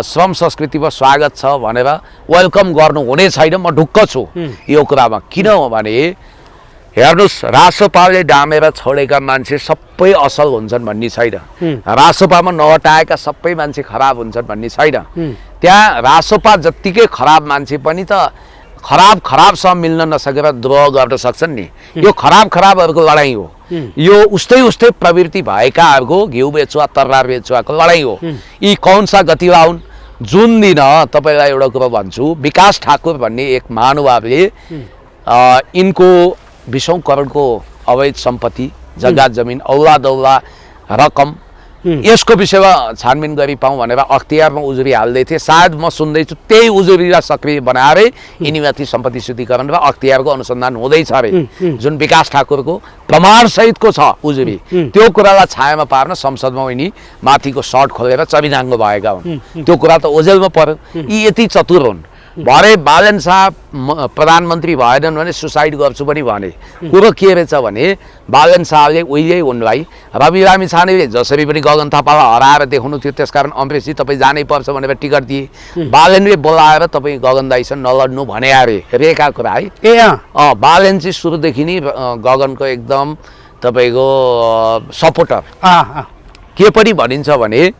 श्रम संस्कृतिमा स्वागत छ भनेर वेलकम गर्नु हुने छैन म ढुक्क छु यो कुरामा किनभने हेर्नुहोस् रासोपाले डामेर छोडेका मान्छे सबै असल हुन्छन् भन्ने छैन रासोपामा नहटाएका सबै मान्छे खराब हुन्छन् भन्ने छैन त्यहाँ रासोपा जत्तिकै खराब मान्छे पनि त खराबसँग मिल्न नसकेर द्रोह गर्न सक्छन् नि यो खराबहरूको लडाइँ हो यो उस्तै प्रवृत्ति भएकाहरूको घिउ बेचुवा तरबार बेचुवाको लडाइँ हो यी कौनसा गति लाउन् जुन दिन तपाईँलाई एउटा कुरो भन्छु विकास ठाकुर भन्ने एक महानुभावले यिनको 20 करोडको अवैध सम्पत्ति जग्गा जमिन औला दौला रकम यसको विषयमा छानबिन गरी पाऊँ भनेर अख्तियारमा उजुरी हाल्दै थिए सायद म सुन्दैछु त्यही उजुरीलाई सक्रिय बनाएरै यिनीमाथि सम्पत्ति शुद्धिकरण र अख्तियारको अनुसन्धान हुँदैछ अरे जुन विकास ठाकुरको प्रमाणसहितको छ उजुरी त्यो कुरालाई छायामा पार्न संसदमा यिनी माथिको सर्ट खोलेर चबिनाङ्गो भएका हुन् त्यो कुरा त ओझेलमा पर्यो यी यति चतुर हुन् भरे बालन शाह प्रधानमन्त्री भएनन् भने सुसाइड गर्छु पनि भने कुरो के रहेछ भने बालन शाहले उहिले उनलाई रवि लामिछानेले जसरी पनि गगन थापालाई हराएर देखाउनु थियो त्यसकारण अमरेशजी तपाईँ जानै पर्छ भनेर टिकट दिए बालनले बोलाएर तपाईँ गगन दाइसँग नलड्नु भने अरे रेखा कुरा है बालन चाहिँ सुरुदेखि नै गगनको एकदम तपाईँको सपोर्टर के पनि भनिन्छ भने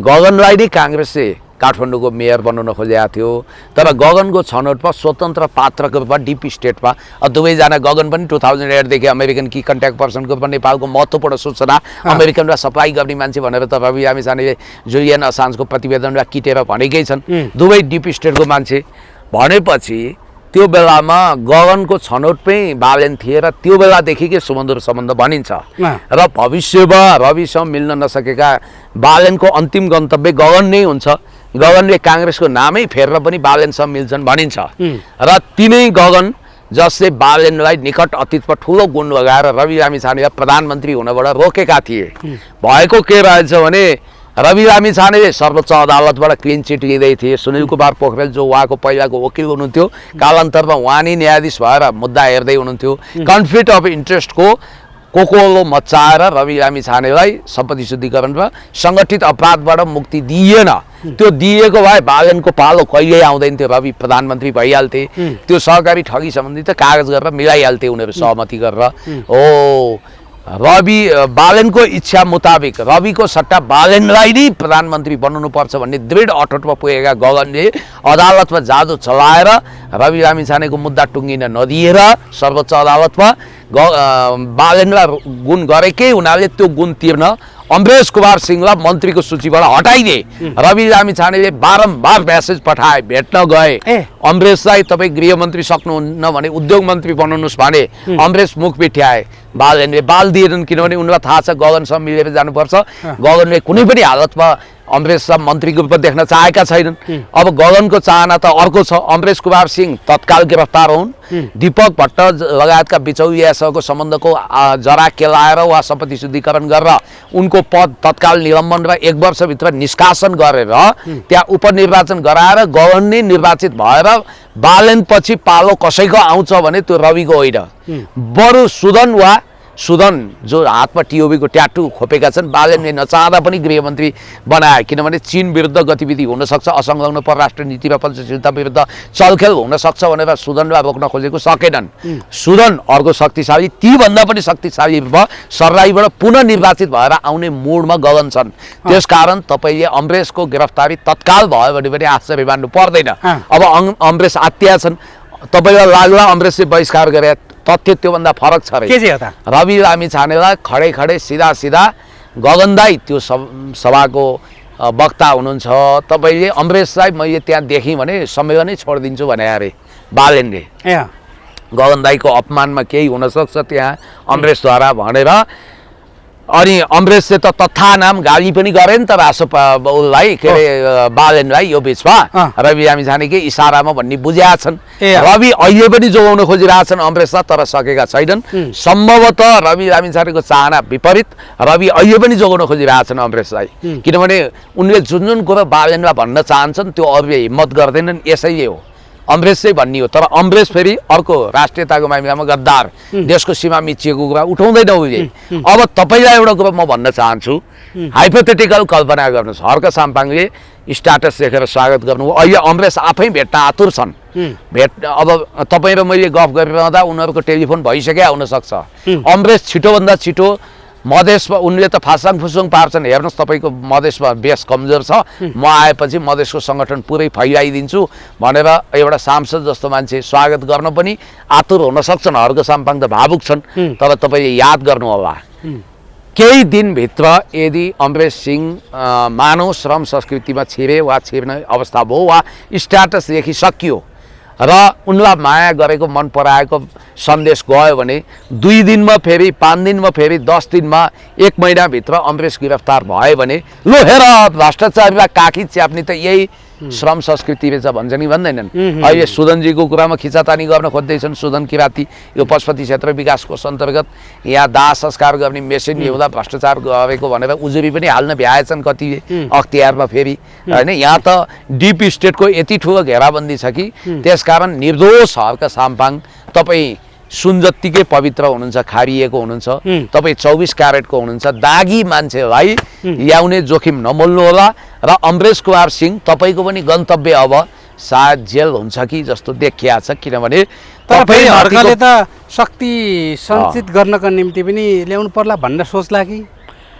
गगनलाई नै काङ्ग्रेसले काठमाडौँको मेयर बनाउन खोजेको थियो तर गगनको छनौटमा स्वतन्त्र पात्रको रूपमा डिपी स्टेटमा दुवैजना गगन पनि 2008 देखि अमेरिकन की कन्ट्याक्ट पर्सनको रूपमा नेपालको महत्त्वपूर्ण सूचना अमेरिकनलाई सप्लाई गर्ने मान्छे भनेर त रवि लामिछानेले जुलियन असान्जको प्रतिवेदनलाई किटेर भनेकै छन् दुवै डिपी स्टेटको मान्छे भनेपछि त्यो बेलामा गगनको छनौटमै बालेन थिए र त्यो बेलादेखिकै सुमधुर सम्बन्ध भनिन्छ र भविष्यमा रविसँग मिल्न नसकेका बालेनको अन्तिम गन्तव्य गगन नै हुन्छ गगनले काङ्ग्रेसको नामै फेरेर पनि बालेनसँग मिल्छन् भनिन्छ र तिनै गगन जसले बालेनलाई निकट अतीतमा ठुलो गुण लगाएर रवि लामिछानेलाई प्रधानमन्त्री हुनबाट रोकेका थिए भएको के रहेछ भने रवि लामिछानेले सर्वोच्च अदालतबाट क्लिन चिट लिँदै थिए सुनिल कुमार पोखरेल जो उहाँको पहिलाको वकिल हुनुहुन्थ्यो कालान्तरमा उहाँ नै न्यायाधीश भएर मुद्दा हेर्दै हुनुहुन्थ्यो कन्फ्लिक्ट अफ इन्ट्रेस्टको कोकोलो मचाएर रवि लामिछानेलाई सम्पत्ति शुद्धिकरण र सङ्गठित अपराधबाट मुक्ति दिएन। त्यो दिएको भए बालनको पालो कहिल्यै आउँदैन थियो, रवि प्रधानमन्त्री भइहाल्थे। त्यो सहकारी ठगी सम्बन्धी त कागज गरेर मिलाइहाल्थे उनीहरू सहमति गरेर। हो रवि बालनको इच्छा मुताबिक रविको सट्टा बालनलाई नै प्रधानमन्त्री बनाउनुपर्छ भन्ने दृढ अठोटमा पुगेका गगनले अदालतमा जादु चलाएर रवि लामिछानेको मुद्दा टुङ्गिन नदिएर सर्वोच्च अदालतमा बालनलाई गुण गरेकै हुनाले त्यो गुण तिर्न अमरेश कुमार सिंहलाई मन्त्रीको सूचीबाट हटाइदिए। रवि लामिछानेले बारम्बार म्यासेज पठाए, भेट्न गए। अमरेशलाई तपाईँ गृहमन्त्री सक्नुहुन्न भने उद्योग मन्त्री बनाउनुहोस् भने अमरेश मुख पिठ्याए। बालनले बाल दिएनन्, किनभने उनलाई थाहा छ गगनसँग मिलेर जानुपर्छ। गगनले कुनै पनि हालतमा अमरेशलाई मन्त्रीको रूपमा देख्न चाहेका छैनन्। अब गगनको चाहना त अर्को छ, अमरेश कुमार सिंह तत्काल गिरफ्तार हुन्, दीपक भट्ट लगायतका बिचौलियासँगको सम्बन्धको जरा केलाएर वा सम्पत्ति शुद्धिकरण गरेर उनको पद तत्काल निलम्बन र 1 वर्षभित्र निष्कासन गरेर त्यहाँ उपनिर्वाचन गराएर गगन नै निर्वाचित भएर बालनपछि पालो कसैको आउँछ भने त्यो रविको होइन, बरु सुदन जो हातमा टिओबीको ट्याटु खोपेका छन्, बालनले नचाहँदा पनि गृहमन्त्री बनाए। किनभने चीन विरुद्ध गतिविधि हुनसक्छ, असंलग्न परराष्ट्र नीति र पञ्चशीलता विरुद्ध चलखेल हुनसक्छ भनेर सुदनलाई रोक्न खोजेको सकेनन्। सुदन अर्को शक्तिशाली, तीभन्दा पनि शक्तिशाली सर्लाहीबाट पुनः निर्वाचित भएर आउने मुडमा गगन छन्। त्यसकारण तपाईँले अमरेशको गिरफ्तारी तत्काल भयो भने पनि आश्चर्य मान्नु पर्दैन। अब अमरेश आत्या छन्, तपाईँलाई लाग्ला अमरेशले बहिष्कार गरे, तथ्य त्योभन्दा फरक छ रे। रवि लामिछानेलाई खडे सिधा गगन दाई त्यो सभाको वक्ता हुनुहुन्छ, तपाईँले अमरेशलाई मैले त्यहाँ देखेँ भने सम्मेलनै छोडिदिन्छु भने अरे बालनले। गगन दाईको अपमानमा केही हुनसक्छ त्यहाँ अमरेशद्वारा भनेर। अनि अमरेशले त तथानाम गाली पनि गरे नि त उसलाई के अरे बालनलाई यो बिचमा रवि लामिछानेकै इसारामा भन्ने बुझेका छन्। रवि अहिले पनि जोगाउन खोजिरहेछन् अमरेशलाई, तर सकेका छैनन्। सम्भवतः रवि लामिछानेको चाहना विपरीत, रवि अहिले पनि जोगाउन खोजिरहेछन् अमरेशलाई, किनभने उनले जुन कुरो बालनलाई भन्न चाहन्छन् त्यो अरूले हिम्मत गर्दैनन्, यसैले हो अमरेश चाहिँ भन्ने हो। तर अमरेश फेरि अर्को राष्ट्रियताको मामिलामा गद्दार, देशको सीमा मिचिएको कुरा उठाउँदैन उसले। अब तपाईँलाई एउटा कुरो म भन्न चाहन्छु, हाइपोथेटिकल कल्पना गर्नुहोस्, हर्क साम्पाङले स्ट्याटस लेखेर स्वागत गर्नु, अहिले अमरेश आफै भेट्न आतुर छन्। अब तपाईँ र मैले गफ गरिरहँदा उनीहरूको टेलिफोन भइसक्यो हुनसक्छ। अमरेश छिटोभन्दा छिटो मधेसमा, उनले त फासाङ फुसुङ पार्छन्, हेर्नुहोस् तपाईँको मधेसमा बेस कमजोर छ, म आएपछि मधेसको सङ्गठन पुरै फैलाइदिन्छु भनेर एउटा सांसद जस्तो मान्छे स्वागत गर्न पनि आतुर हुन सक्छन्। हर्क साम्पाङ त भावुक छन्, तर तपाईँले याद गर्नु होला केही दिनभित्र यदि अमरेश सिंह मानव श्रम संस्कृतिमा छिरे वा छिर्ने अवस्था भयो वा स्ट्याटस लेखिसकियो र उनलाई माया गरेको मन पराएको सन्देश गयो भने 2 दिनमा फेरि 5 दिनमा फेरि 10 दिनमा 1 महिनाभित्र अमरेश गिरफ्तार भयो भने लो हेर भ्रष्टाचारीलाई काखी च्याप्ने त यही श्रम संस्कृति रहेछ भन्छ नि, भन्दैनन्। अहिले सुदनजीको कुरामा खिचातानी गर्न खोज्दैछन्। सुदन किराती यो पशुपति क्षेत्र विकास कोष अन्तर्गत यहाँ दाह संस्कार गर्ने मेसिन ल्याउँदा भ्रष्टाचार गरेको भनेर उजुरी पनि हाल्न भ्याएछन् कतिले अख्तियारमा फेरि, होइन। यहाँ त डिप स्टेटको यति ठुलो घेराबन्दी छ कि त्यसकारण निर्दोष हर्क साम्पाङ तपाईँ सुन जत्तिकै पवित्र हुनुहुन्छ, खारिएको हुनुहुन्छ, तपाईँ 24 क्यारेटको हुनुहुन्छ, दागी मान्छेलाई ल्याउने जोखिम नमोल्नु होला। र अमरेश कुमार सिंह तपाईँको पनि गन्तव्य अब सायद जेल हुन्छ कि जस्तो देखिया छ, किनभने तपाईँ हर्कले त शक्ति सञ्चित गर्नको निम्ति पनि ल्याउनु पर्ला भन्ने सोच्ला कि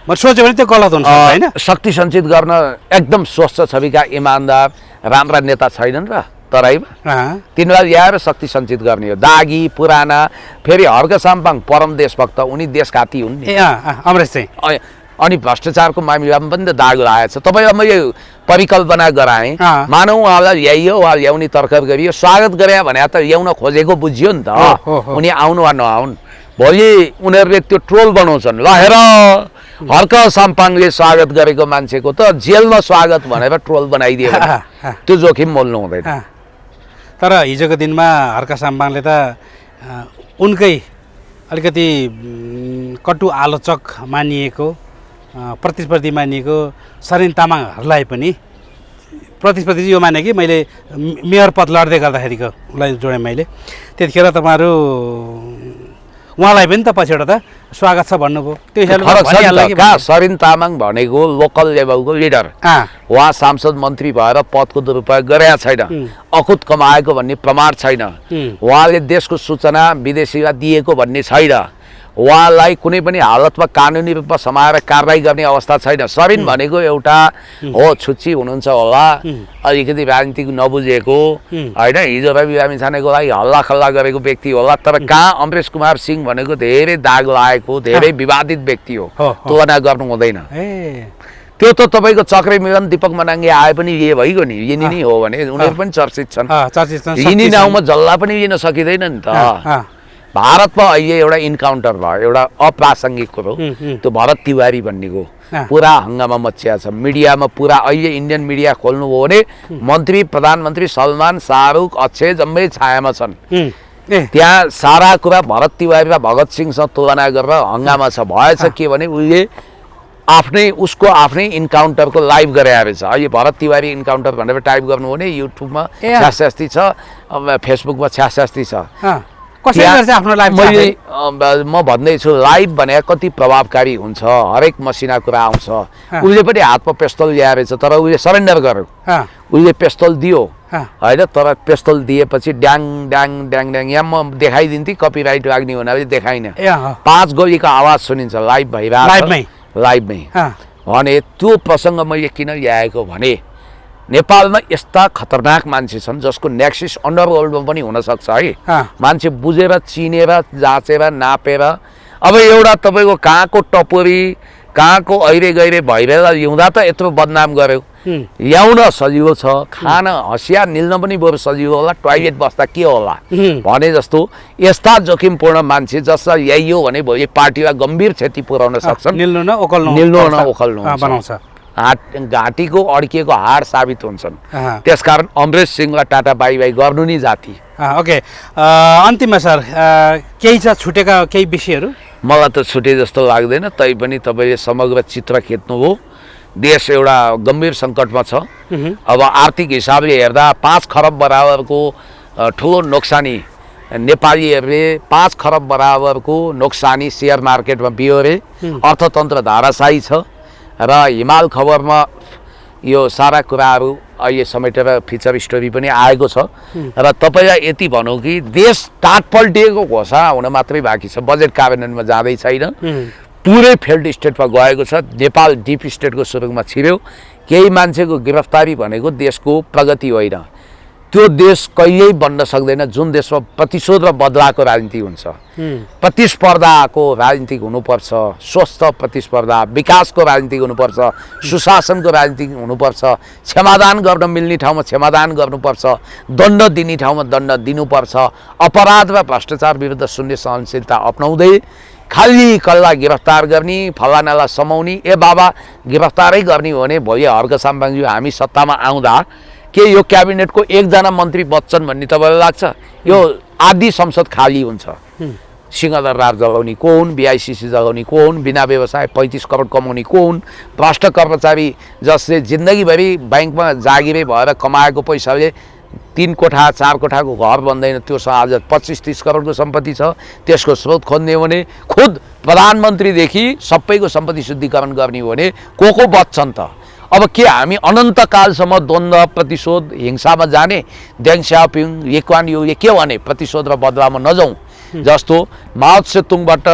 सोच्यो भने त्यो गलत हुन्छ हैन। शक्ति सञ्चित गर्न एकदम स्वस्थ छविका इमानदार राम्रा नेता छैनन् र तराईमा, तिनीलाई ल्याएर शक्ति सञ्चित गर्ने हो। दागी पुराना, फेरि हर्क साम्पाङ परम देशभक्त, उनी देशघाती हुन् नि अमरेश चाहिँ। अनि भ्रष्टाचारको मामिलामा पनि त दाग लागेको छ। तपाईँलाई मैले परिकल्पना गराएँ, मानौ उहाँलाई ल्याइयो वा ल्याउने तर्कर गरियो, स्वागत गरे भने त ल्याउन खोजेको बुझियो नि त, उनी आउनु वा नआउन्। भोलि उनीहरूले त्यो ट्रोल बनाउँछन्, ल हेर हर्क साम्पाङले स्वागत गरेको मान्छेको त जेलमा स्वागत भनेर ट्रोल बनाइदियो, त्यो जोखिम मोल्नु हुँदैन। तर हिजोको दिनमा हर्क साम्पाङले त उनकै अलिकति कटु आलोचक मानिएको, प्रतिस्पर्धी मानिएको सरेन तामाङहरूलाई पनि प्रतिस्पर्धी यो माने कि मैले मेयर पद लड्दै गर्दाखेरिको उसलाई जोडेँ मैले। त्यतिखेर तपाईँहरू उहाँलाई पनि त पछिबाट त स्वागत छ भन्नुभयो त्यो हिसाबले फरक छ भनिहाल्ला नि कि त। कहाँ सरिन तामाङ भनेको लोकल लेभलको लिडर, उहाँ सांसद मन्त्री भएर पदको दुरुपयोग गरेका छैन, अखुत कमाएको भन्ने प्रमाण छैन, उहाँले देशको सूचना विदेशीलाई दिएको भन्ने छैन, उहाँलाई कुनै पनि हालतमा कानुनी रूपमा समाएर कारबाही गर्ने अवस्था छैन। सरिन भनेको एउटा हो छुच्ची हुनुहुन्छ होला, अलिकति राजनीतिक नबुझेको होइन, हिजो रवि लामिछानेको लागि हल्ला खल्ला गरेको व्यक्ति होला, तर कहाँ अमरेश कुमार सिंह भनेको धेरै दाग लागेको धेरै विवादित व्यक्ति हो, तुलना गर्नु हुँदैन। त्यो त तपाईँको चक्रे मिलन दीपक मनाङ्गे आए पनि यही भइगयो नि, यिनी नै हो भने उनीहरू पनि चर्चित छन्, यिनी नाउँमा जल्ला पनि लिन सकिँदैन नि त। भारतमा अहिले एउटा इन्काउन्टर भयो, एउटा अप्रासङ्गिक कुरो, त्यो भरत तिवारी भन्नेको पुरा हङ्गामा मचिया छ मिडियामा। पुरा अहिले इन्डियन मिडिया खोल्नुभयो भने मन्त्री प्रधानमन्त्री सलमान शाहरुख अक्षय जम्मै छायामा छन्। त्यहाँ सारा कुरा भरत तिवारी र भगत सिंहसँग तुलना गरेर हङ्गामा छ। भएछ के भने उसले उसको आफ्नै इन्काउन्टरको लाइभ गराएको छ। अहिले भरत तिवारी इन्काउन्टर भनेर टाइप गर्नु भने युट्युबमा छ्यास्ती छ, फेसबुकमा छ्यास्ती छ। म भन्दैछु लाइभ भने कति प्रभावकारी हुन्छ, हरेक मसिना कुरा आउँछ। उसले पनि हातमा पिस्तोल ल्याएर छ, तर उसले सरेन्डर गर्यो, उसले पिस्तोल दियो होइन, तर पिस्तोल दिएपछि ड्याङ ड्याङ ड्याङ ड्याङ यहाँ म देखाइदिन्थेँ, कपिराइट लाग्ने हुनाले देखाइनँ। 5 गोलीको आवाज सुनिन्छ लाइभ भइरहेको लाइभमै। भने त्यो प्रसङ्ग मैले किन ल्याएको भने नेपालमा यस्ता खतरनाक मान्छे छन् जसको नेक्सिस अन्डरवर्ल्डमा पनि हुनसक्छ है। मान्छे बुझेर चिनेर जाँचेर नापेर, अब एउटा तपाईँको कहाँको टपोरी कहाँको अहिले गहिरे भइरहेर ल्याउँदा त यत्रो बदनाम गर्यो। ल्याउन सजिलो छ, खान हँसिया निल्न पनि बरु सजिलो होला, टोइलेट बस्दा के होला भने जस्तो यस्ता जोखिमपूर्ण मान्छे जसलाई ल्याइयो भने भोलि पार्टीलाई गम्भीर क्षति पुर्याउन सक्छन्, निल्नु न ओखल्नु बनाउँछ, घाँटीको अड्किएको हाड साबित हुन्छन्। त्यसकारण अमरेश सिंहलाई टाटा बाई बाई गर्नु नि जाति। ओके, अन्तिममा सर केही छ छुटेका केही विषयहरू? मलाई त छुटे जस्तो लाग्दैन, तैपनि तपाईँले समग्र चित्र खेच्नुभयो। देश एउटा गम्भीर सङ्कटमा छ। अब आर्थिक हिसाबले हेर्दा 5 खरब बराबरको ठुलो नोक्सानी नेपालीहरूले 5 खरब बराबरको नोक्सानी सेयर मार्केटमा बिहोरे, अर्थतन्त्र धाराशायी छ। र हिमाल खबरमा यो सारा कुराहरू अहिले समेटेर फिचर स्टोरी पनि आएको छ। र तपाईँलाई यति भनौँ कि देश टाटपल्टिएको घोषणा हुन मात्रै बाँकी छ, बजेट कार्यान्वयनमा जाँदै छैन, पुरै फेल्ड स्टेटमा गएको छ। नेपाल डिप स्टेटको सुरुङमा छिर्यो। केही मान्छेको गिरफ्तारी भनेको देशको प्रगति होइन, त्यो देश कहिल्यै बन्न सक्दैन जुन देशमा प्रतिशोध र बदलाको राजनीति हुन्छ। प्रतिस्पर्धाको राजनीति हुनुपर्छ, स्वस्थ प्रतिस्पर्धा, विकासको राजनीति हुनुपर्छ, सुशासनको राजनीति हुनुपर्छ, क्षमादान गर्न मिल्ने ठाउँमा क्षमादान गर्नुपर्छ, दण्ड दिने ठाउँमा दण्ड दिनुपर्छ। अपराध र भ्रष्टाचार विरुद्ध शून्य सहनशीलता अपनाउँदै खाली कल्ला गिरफ्तार गर्ने, फलानालाई समाउने, ए बाबा गिरफ्तारै गर्ने हो भने भोलि हर्क साम्पाङज्यू हामी सत्तामा आउँदा के यो क्याबिनेटको 1 जना मन्त्री बच्छन् भन्ने तपाईँलाई लाग्छ? यो आधी संसद खाली हुन्छ। सिंहदर राज जगाउने को हुन्, बिआइसिसी जगाउने को हुन्, बिना व्यवसाय 35 करोड कमाउने को हुन्, भ्रष्ट कर्मचारी जसले जिन्दगीभरि ब्याङ्कमा जागिरै भएर कमाएको पैसाले 3 कोठा 4 कोठाको घर बन्दैन, त्योसँग आज 25-30 करोडको सम्पत्ति छ। त्यसको स्रोत खोज्ने हो भने खुद प्रधानमन्त्रीदेखि सबैको सम्पत्ति शुद्धिकरण गर्ने हो भने को बच्छन् त? अब के हामी अनन्तकालसम्म द्वन्द्व प्रतिशोध हिंसामा जाने? देङ स्याओपिङ लेक्वान युले के भने प्रतिशोध र बदलामा नजाउँ। जस्तो माओ त्से-तुङबाट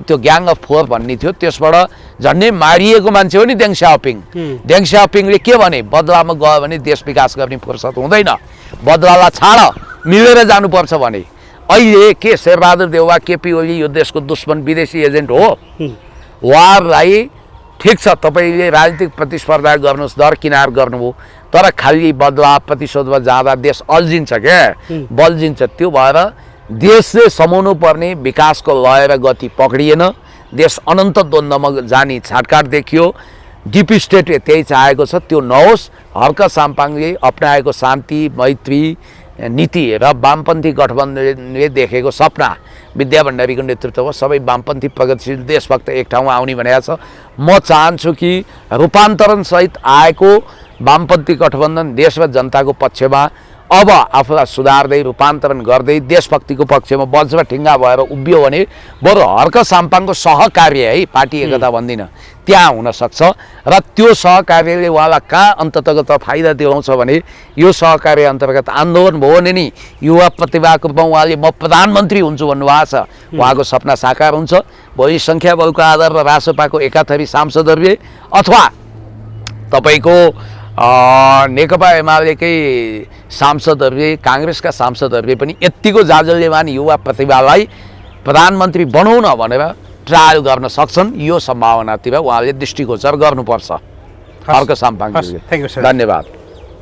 त्यो ग्याङ अफ 4 भन्ने थियो, त्यसबाट झन्डै मारिएको मान्छे हो नि देङ स्याओपिङ। देङ स्याओपिङले के भने बदलामा गयो भने देश विकास गर्ने फुर्सद हुँदैन, बदलालाई छाड, मिलेर जानुपर्छ भने। अहिले के शेरबहादुर देउवा केपी ओली यो देशको दुश्मन विदेशी एजेन्ट हो? उहाँलाई ठिक छ तपाईँले राजनीतिक प्रतिस्पर्धा गर्नुहोस्, दरकिनार गर्नुभयो, तर खाली बदला प्रतिशोधमा जाँदा देश अल्झिन्छ क्या, बल्झिन्छ। त्यो भएर देशले समाउनु पर्ने विकासको लय र गति पक्रिएन, देश अनन्त द्वन्द्वमा जाने छाटकाट देखियो। डिप स्टेटले त्यही चाहेको छ, त्यो नहोस्। हर्क साम्पाङले अपनाएको शान्ति मैत्री नीति र वामपन्थी गठबन्धनले देखेको सपना, विद्या भण्डारीको नेतृत्वमा सबै वामपन्थी प्रगतिशील देशभक्त एक ठाउँमा आउने भनेको छ। म चाहन्छु कि रूपान्तरणसहित आएको वामपन्थी गठबन्धन देश र जनताको पक्षमा अब आफूलाई सुधार्दै रूपान्तरण गर्दै देशभक्तिको पक्षमा वज्र ठिङ्गा भएर उभियो भने बरु हर्क साम्पाङको सहकार्य है, पार्टी एकता भन्दिनँ, त्यहाँ हुनसक्छ र त्यो सहकार्यले उहाँलाई कहाँ अन्ततगत फाइदा दिलाउँछ भने यो सहकार्य अन्तर्गत आन्दोलन भयो भने नि युवा प्रतिभाको रूपमा उहाँले म प्रधानमन्त्री हुन्छु भन्नुभएको छ, उहाँको सपना साकार हुन्छ। भोलि सङ्ख्याबलको आधारमा रासोपाको एकाथरी सांसदहरूले अथवा तपाईँको नेकपा एमालेकै सांसदहरूले, काङ्ग्रेसका सांसदहरूले पनि यत्तिको जाजल्यमान युवा प्रतिभालाई प्रधानमन्त्री बनाउन भनेर ट्रायल गर्न सक्छन्। यो सम्भावनातिर उहाँले दृष्टिगोचर गर्नुपर्छ। हर्क साम्पाङज्यूले। Thank you sir. धन्यवाद।